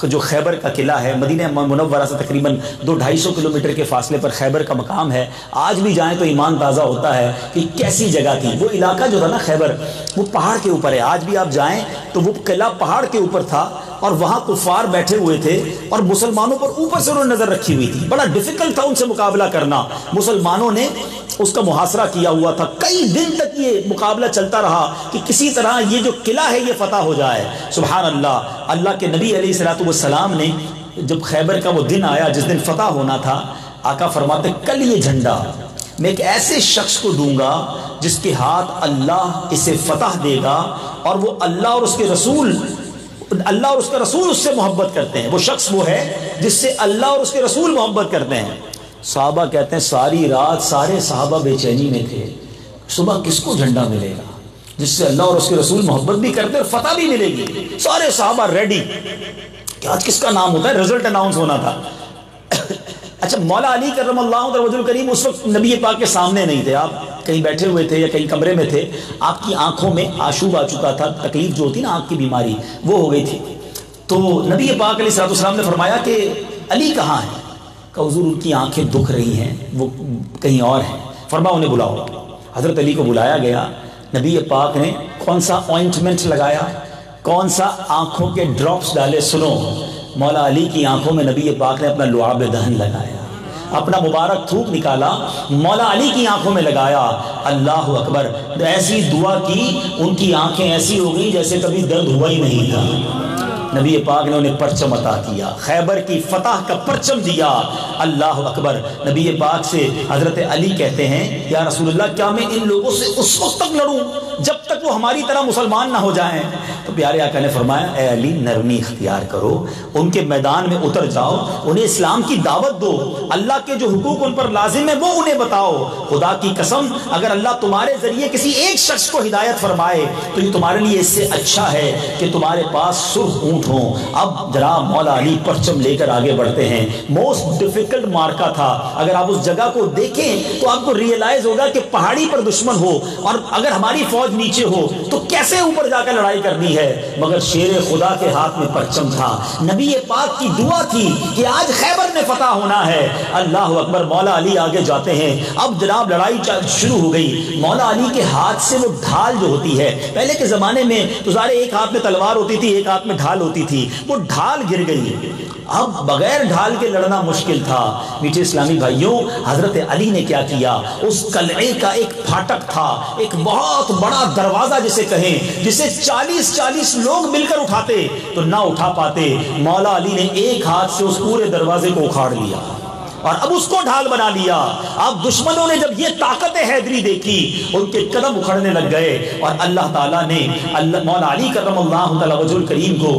جو خیبر کا قلعہ ہے مدینہ منورہ سے تقریباً 200-250 کلومیٹر کے فاصلے پر خیبر کا مقام ہے، آج بھی جائیں تو ایمان تازہ ہوتا ہے کہ کیسی جگہ تھی. وہ علاقہ جو تھا نا خیبر، وہ پہاڑ کے اوپر ہے. آج بھی آپ جائیں تو وہ قلعہ پہاڑ کے اوپر تھا اور وہاں کفار بیٹھے ہوئے تھے اور مسلمانوں پر اوپر سے انہوں نے نظر رکھی ہوئی تھی. بڑا ڈیفیکلٹ تھا ان سے مقابلہ کرنا. مسلمانوں نے اس کا محاصرہ کیا ہوا تھا. کئی دن تک یہ مقابلہ چلتا رہا کہ کسی طرح یہ جو قلعہ ہے یہ فتح ہو جائے. سبحان اللہ. اللہ کے نبی علیہ الصلوۃ والسلام نے جب خیبر کا وہ دن آیا جس دن فتح ہونا تھا، آقا فرماتے کل یہ جھنڈا میں ایک ایسے شخص کو دوں گا جس کے ہاتھ اللہ اسے فتح دے گا، اور وہ اللہ اور اس کے رسول، اللہ اور اس کا رسول اس سے محبت کرتے ہیں. وہ شخص وہ ہے جس سے اللہ اور اس کے رسول محبت کرتے ہیں. صحابہ کہتے ہیں ساری رات سارے صحابہ بے چینی میں تھے، صبح کس کو جھنڈا ملے گا جس سے اللہ اور اس کے رسول محبت بھی کرتے اور فتح بھی ملے گی. سارے صحابہ ریڈی کہ آج کس کا نام ہوتا ہے. رزلٹ اناؤنس ہونا تھا. اچھا، مولا علی کرم اللہ وجہ الکریم اس وقت نبی پاک کے سامنے نہیں تھے، آپ کہیں بیٹھے ہوئے تھے یا کہیں کمرے میں تھے. آپ کی آنکھوں میں آشوب آ چکا تھا، تکلیف جو ہوتی نا آنکھ کی بیماری وہ ہو گئی تھی. تو نبی پاک علیہ السلام نے فرمایا کہ علی کہاں ہے؟ کہ حضور ان کی آنکھیں دکھ رہی ہیں، وہ کہیں اور ہیں. فرمایا انہیں بلاؤ. حضرت علی کو بلایا گیا. نبی پاک نے کون سا آئنٹمنٹ لگایا، کون سا آنکھوں کے ڈراپس ڈالے. سنو، مولا علی کی آنکھوں میں نبی پاک نے اپنا لعاب دہن لگایا، اپنا مبارک تھوک نکالا، مولا علی کی آنکھوں میں لگایا. اللہ اکبر. ایسی دعا کی ان کی آنکھیں ایسی ہو گئی جیسے کبھی درد ہوا ہی نہیں تھا. نبی پاک نے انہیں پرچم عطا کیا، خیبر کی فتح کا پرچم دیا. اللہ اکبر. نبی پاک سے حضرت علی کہتے ہیں یا رسول اللہ کیا میں ان لوگوں سے اس وقت تک لڑوں جب تک وہ ہماری طرح مسلمان نہ ہو جائیں؟ تو پیارے آقا نے فرمایا اے علی نرمی اختیار کرو، ان کے میدان میں اتر جاؤ، انہیں اسلام کی دعوت دو، اللہ کے جو حقوق ان پر لازم ہے وہ انہیں بتاؤ. خدا کی قسم اگر اللہ تمہارے ذریعے کسی ایک شخص کو ہدایت فرمائے تو یہ تمہارے لیے اس سے اچھا ہے کہ تمہارے پاس سرخ اونٹ ہوں. اب جناب مولا علی پرچم لے کر آگے بڑھتے ہیں. موسٹ ڈیفیکلٹ مارکا تھا. اگر آپ اس جگہ کو دیکھیں تو آپ کو ریئلائز ہوگا کہ پہاڑی پر دشمن ہو اور اگر ہماری فوج نیچے ہو تو کیسے اوپر جا کر لڑائی کرنی ہے. مگر شیر خدا کے ہاتھ میں پرچم تھا. نبی پاک کی دعا تھی کہ آج خیبر میں فتح ہونا ہے. اللہ اکبر. مولا علی آگے جاتے ہیں. اب جناب لڑائی شروع ہو گئی. مولا علی کے ہاتھ سے وہ ڈھال جو ہوتی ہے، پہلے کے زمانے میں تو ظاہر ایک ہاتھ میں تلوار ہوتی تھی ایک ہاتھ میں ڈھال ہوتی تھی، وہ ڈھال گر گئی. اب بغیر ڈھال کے لڑنا مشکل تھا. میٹھے اسلامی بھائیوں، حضرت علی نے کیا کیا، اس قلعے کا ایک پھاٹک تھا، ایک بہت بڑا دروازہ جسے کہیں، جسے 40 لوگ مل کر اٹھاتے تو نہ اٹھا پاتے. مولا علی نے ایک ہاتھ سے اس پورے دروازے کو اکھاڑ لیا. اور اب اس کو ڈھال بنا لیا. اب دشمنوں نے جب یہ طاقت حیدری دیکھی ان کے قدم اکھڑنے لگ گئے اور اللہ تعالیٰ نے مولا علی کرم اللہ تعالی وجہ الکریم کو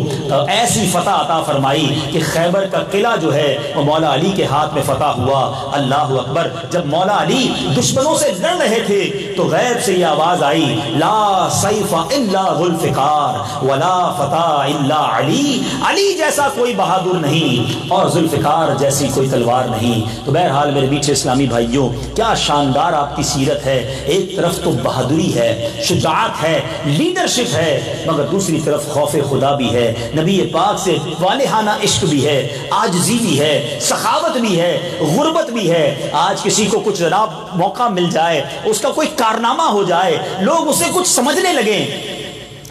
ایسی فتح عطا فرمائی کہ خیبر کا قلعہ جو ہے وہ مولا علی کے ہاتھ میں فتح ہوا. اللہ اکبر. جب مولا علی دشمنوں سے لڑ رہے تھے تو غیب سے یہ آواز آئی لا سیف الا ذوالفقار ولا فتح الا علی. علی جیسا کوئی بہادر نہیں اور ذوالفقار جیسی کوئی تلوار نہیں. تو بہرحال میرے بیچ اسلامی بھائیوں کیا شاندار آپ کی سیرت ہے. ایک طرف تو بہادری ہے, شجاعت ہے, لیڈرشپ ہے, مگر دوسری طرف خوف خدا بھی ہے, نبی پاک سے والہانہ عشق بھی ہے, عاجزی بھی ہے, سخاوت بھی ہے, غربت بھی ہے. آج کسی کو کچھ جناب موقع مل جائے, اس کا کوئی کارنامہ ہو جائے, لوگ اسے کچھ سمجھنے لگیں,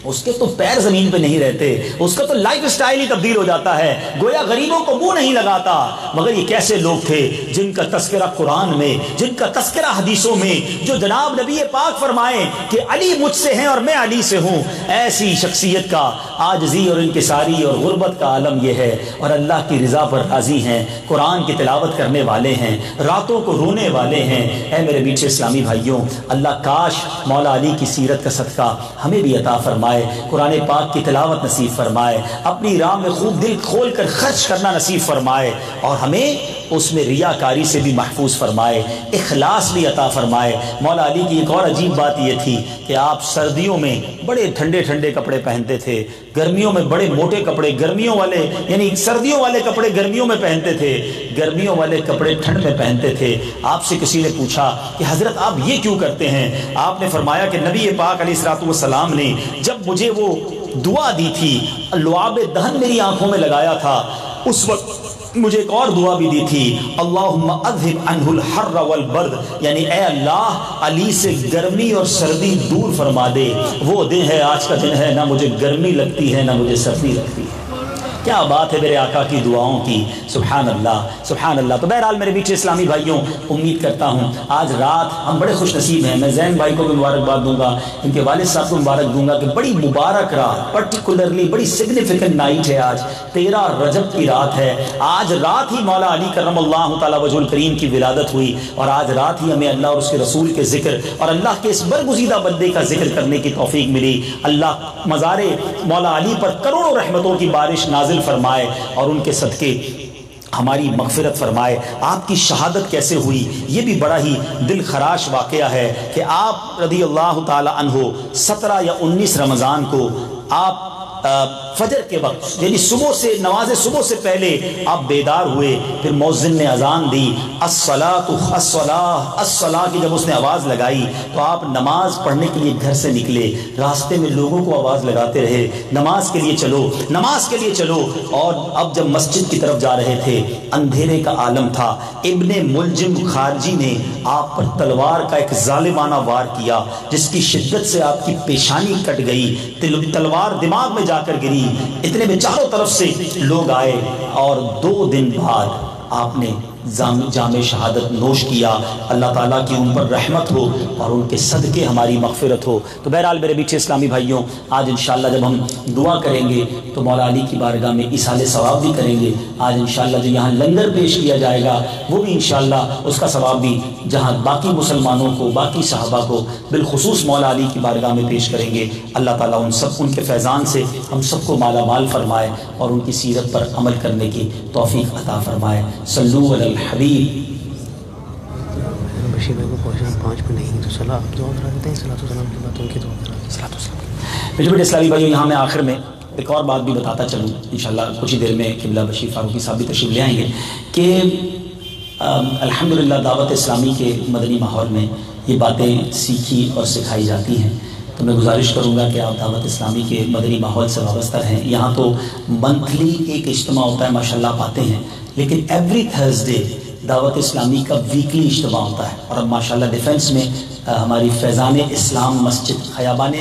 اس کے تو پیر زمین پہ نہیں رہتے, اس کا تو لائف سٹائل ہی تبدیل ہو جاتا ہے, گویا غریبوں کو منہ نہیں لگاتا. مگر یہ کیسے لوگ تھے جن کا تذکرہ قرآن میں, جن کا تذکرہ حدیثوں میں, جو جناب نبی پاک فرمائیں کہ علی مجھ سے ہیں اور میں علی سے ہوں. ایسی شخصیت کا عاجزی اور انکساری اور غربت کا عالم یہ ہے, اور اللہ کی رضا پر راضی ہیں, قرآن کی تلاوت کرنے والے ہیں, راتوں کو رونے والے ہیں. اے میرے میٹھے اسلامی بھائیوں, اللہ کاش مولا علی کی سیرت کا صدقہ ہمیں بھی عطا فرمائے, قرآن پاک کی تلاوت نصیب فرمائے, اپنی راہ میں خوب دل کھول کر خرچ کرنا نصیب فرمائے, اور ہمیں اس میں ریاکاری سے بھی محفوظ فرمائے, اخلاص بھی عطا فرمائے. مولا علی کی ایک اور عجیب بات یہ تھی کہ آپ سردیوں میں بڑے ٹھنڈے ٹھنڈے کپڑے پہنتے تھے, گرمیوں میں بڑے موٹے کپڑے, گرمیوں والے یعنی سردیوں والے کپڑے گرمیوں میں پہنتے تھے, گرمیوں والے کپڑے ٹھنڈ میں پہنتے تھے. آپ سے کسی نے پوچھا کہ حضرت آپ یہ کیوں کرتے ہیں؟ آپ نے فرمایا کہ نبی پاک علیہ الصلوۃ والسلام نے جب مجھے وہ دعا دی تھی, لعاب دہن میری آنکھوں میں لگایا تھا, اس وقت مجھے ایک اور دعا بھی دی تھی, اللہم اذہب عنہ الحر والبرد, یعنی اے اللہ علی سے گرمی اور سردی دور فرما دے. وہ دن ہے, آج کا دن ہے, نہ مجھے گرمی لگتی ہے نہ مجھے سردی لگتی ہے. کیا بات ہے میرے آقا کی دعاؤں کی, سبحان اللہ سبحان اللہ. تو بہرحال میرے میٹھے اسلامی بھائیوں, امید کرتا ہوں آج رات ہم بڑے خوش نصیب ہیں. میں زین بھائی کو بھی مبارکباد دوں گا, ان کے والد صاحب کو مبارک دوں گا کہ بڑی مبارک رات, پرٹیکولرلی بڑی سگنیفیکنٹ نائٹ ہے آج, 13 رجب کی رات ہے. آج رات ہی مولا علی کرم اللہ تعالی وجہ الکریم کی ولادت ہوئی, اور آج رات ہی ہمیں اللہ اور اس کے رسول کے ذکر اور اللہ کے اس برگزیدہ بندے کا ذکر کرنے کی توفیق ملی. اللہ مزار مولا علی پر کروڑوں رحمتوں کی بارش نازل فرمائے اور ان کے صدقے ہماری مغفرت فرمائے. آپ کی شہادت کیسے ہوئی یہ بھی بڑا ہی دل خراش واقعہ ہے کہ آپ رضی اللہ تعالی عنہ 17 یا 19 رمضان کو آپ فجر کے وقت یعنی صبح سے, نماز صبح سے پہلے آپ بیدار ہوئے, پھر مؤذن نے اذان دی, الصلاۃ الصلاۃ الصلاۃ کی جب اس نے آواز لگائی تو آپ نماز پڑھنے کے لیے گھر سے نکلے, راستے میں لوگوں کو آواز لگاتے رہے, نماز کے لیے چلو نماز کے لیے چلو. اور اب جب مسجد کی طرف جا رہے تھے اندھیرے کا عالم تھا, ابن ملجم خارجی نے آپ پر تلوار کا ایک ظالمانہ وار کیا جس کی شدت سے آپ کی پیشانی کٹ گئی, تلوار دماغ میں جا کر گری. اتنے میں چاروں طرف سے لوگ آئے اور 2 دن بعد آپ نے جام شہادت نوش کیا. اللہ تعالیٰ کی ان پر رحمت ہو اور ان کے صدقے ہماری مغفرت ہو. تو بہرحال میرے میٹھے اسلامی بھائیوں, آج انشاءاللہ جب ہم دعا کریں گے تو مولا علی کی بارگاہ میں ایصال ثواب بھی کریں گے. آج انشاءاللہ جو یہاں لنگر پیش کیا جائے گا وہ بھی انشاءاللہ اس کا ثواب بھی جہاں باقی مسلمانوں کو, باقی صحابہ کو بالخصوص مولا علی کی بارگاہ میں پیش کریں گے. اللہ تعالیٰ ان کے فیضان سے ہم سب کو مالا مال فرمائے اور ان کی سیرت پر عمل کرنے کی توفیق عطا فرمائے. صلو علی الحبیب. بشیر بھائی کو پہنچنا 5 پہ نہیں تو صلاح آپ دعا کرا دیتے ہیں, صلاۃ والسلام کے بعد ان کی دعا کرا دیتے ہیں. میٹھے میٹھے اسلامی بھائیوں, یہاں میں آخر میں ایک اور بات بھی بتاتا چلوں, انشاءاللہ کچھ ہی دیر میں قبلہ بشیر فاروقی صاحب بھی تشریف لے آئیں گے, کہ الحمدللہ دعوت اسلامی کے مدنی ماحول میں یہ باتیں سیکھی اور سکھائی جاتی ہیں. تو میں گزارش کروں گا کہ آپ دعوت اسلامی کے مدنی ماحول سے وابستہ رہیں. یہاں تو منتھلی ایک اجتماع ہوتا ہے, ماشاءاللہ آپ آتے ہیں, لیکن ایوری تھرسڈے دعوت اسلامی کا ویکلی اجتماع ہوتا ہے. اور اب ماشاءاللہ ڈیفنس میں ہماری فیضان اسلام مسجد خیابان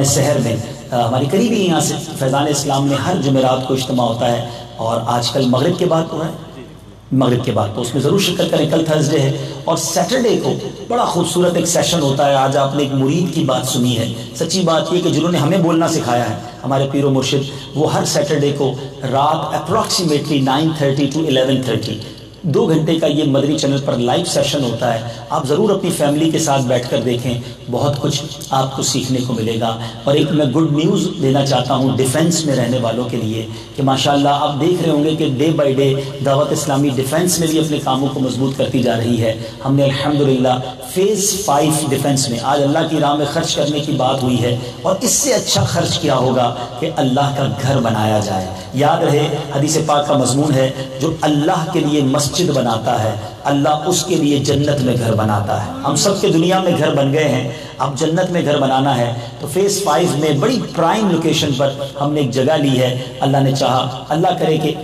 سحر میں ہماری قریبی یہاں سے فیضان اسلام میں ہر جمعرات کو اجتماع ہوتا ہے. اور آج کل مغرب کے بعد ہو رہا ہے, مغرب کے بعد، تو اس میں ضرور شرکت کریں. کل تھرسڈے ہے اور سیٹرڈے کو بڑا خوبصورت ایک سیشن ہوتا ہے. آج آپ نے ایک مرید کی بات سنی ہے. سچی بات یہ کہ جنہوں نے ہمیں بولنا سکھایا ہے، ہمارے پیر و مرشد، وہ ہر سیٹرڈے کو رات اپروکسیمیٹلی 9:30 to 11:30 2 گھنٹے کا یہ مدری چینل پر لائیو سیشن ہوتا ہے. آپ ضرور اپنی فیملی کے ساتھ بیٹھ کر دیکھیں، بہت کچھ آپ کو سیکھنے کو ملے گا. اور ایک میں گڈ نیوز دینا چاہتا ہوں ڈیفنس میں رہنے والوں کے لیے کہ ماشاءاللہ آپ دیکھ رہے ہوں گے کہ ڈے بائی ڈے دعوت اسلامی ڈیفنس میں بھی اپنے کاموں کو مضبوط کرتی جا رہی ہے. ہم نے الحمدللہ فیز 5 ڈیفنس میں آج اللہ کی راہ میں خرچ کرنے کی بات ہوئی ہے، اور اس سے اچھا خرچ کیا ہوگا کہ اللہ کا گھر بنایا جائے. یاد رہے حدیث پاک کا مضمون ہے، جو اللہ کے لیے مسجد بناتا ہے اللہ اس کے لیے جنت میں گھر بناتا ہے. ہم سب کے دنیا میں گھر بن گئے ہیں، اب جنت میں گھر بنانا ہے. تو فیز 5 میں بڑی پرائم لوکیشن پر ہم نے ایک جگہ لی ہے. اللہ نے چاہا، اللہ کرے کہ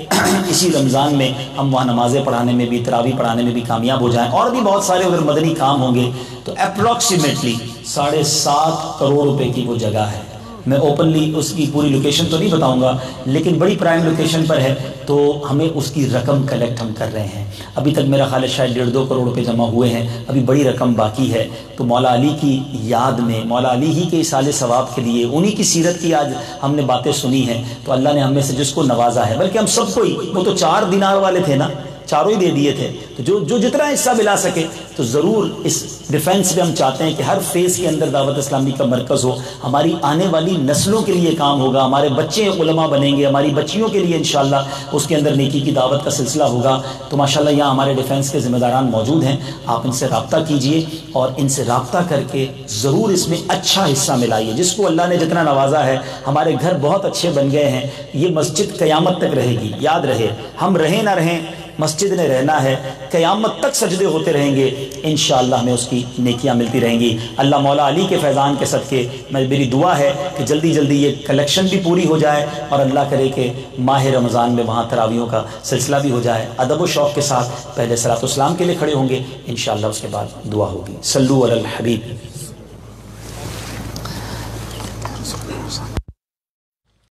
اسی رمضان میں ہم وہاں نمازیں پڑھانے میں بھی، تراویح پڑھانے میں بھی کامیاب ہو جائیں. اور بھی بہت سارے اگر مدنی کام ہوں گے تو اپروکسیمیٹلی 7.5 کروڑ روپے کی وہ جگہ ہے. میں اوپنلی اس کی پوری لوکیشن تو نہیں بتاؤں گا، لیکن بڑی پرائم لوکیشن پر ہے. تو ہمیں اس کی رقم کلیکٹ ہم کر رہے ہیں. ابھی تک میرا خیال ہے شاید 1.5-2 کروڑ روپے جمع ہوئے ہیں، ابھی بڑی رقم باقی ہے. تو مولا علی کی یاد میں، مولا علی ہی کے اصال ثواب کے لیے، انہی کی سیرت کی آج ہم نے باتیں سنی ہیں. تو اللہ نے ہم میں سے جس کو نوازا ہے، بلکہ ہم سب کو ہی، وہ تو 4 دینار والے تھے نا، چاروں ہی دے دیے تھے. تو جو جتنا حصہ ملا سکے تو ضرور اس ڈیفنس میں ہم چاہتے ہیں کہ ہر فیز کے اندر دعوت اسلامی کا مرکز ہو. ہماری آنے والی نسلوں کے لیے کام ہوگا، ہمارے بچے علماء بنیں گے، ہماری بچیوں کے لیے انشاءاللہ اس کے اندر نیکی کی دعوت کا سلسلہ ہوگا. تو ماشاءاللہ یہاں ہمارے ڈیفنس کے ذمہ داران موجود ہیں. آپ ان سے رابطہ کیجئے اور ان سے رابطہ کر کے ضرور اس میں اچھا حصہ ملائیے. جس کو اللہ نے جتنا نوازا ہے، ہمارے گھر بہت اچھے بن گئے ہیں. یہ مسجد قیامت تک رہے گی. یاد رہے، ہم رہیں نہ رہیں، مسجد نے رہنا ہے. قیامت تک سجدے ہوتے رہیں گے، انشاءاللہ ہمیں اس کی نیکیاں ملتی رہیں گی. اللہ مولا علی کے فیضان کے صدقے میری دعا ہے کہ جلدی جلدی یہ کلیکشن بھی پوری ہو جائے، اور اللہ کرے کہ ماہ رمضان میں وہاں تراویحوں کا سلسلہ بھی ہو جائے. ادب و شوق کے ساتھ پہلے صلاۃ و سلام کے لیے کھڑے ہوں گے، انشاءاللہ اس کے بعد دعا ہوگی. صلو علی الحبیب.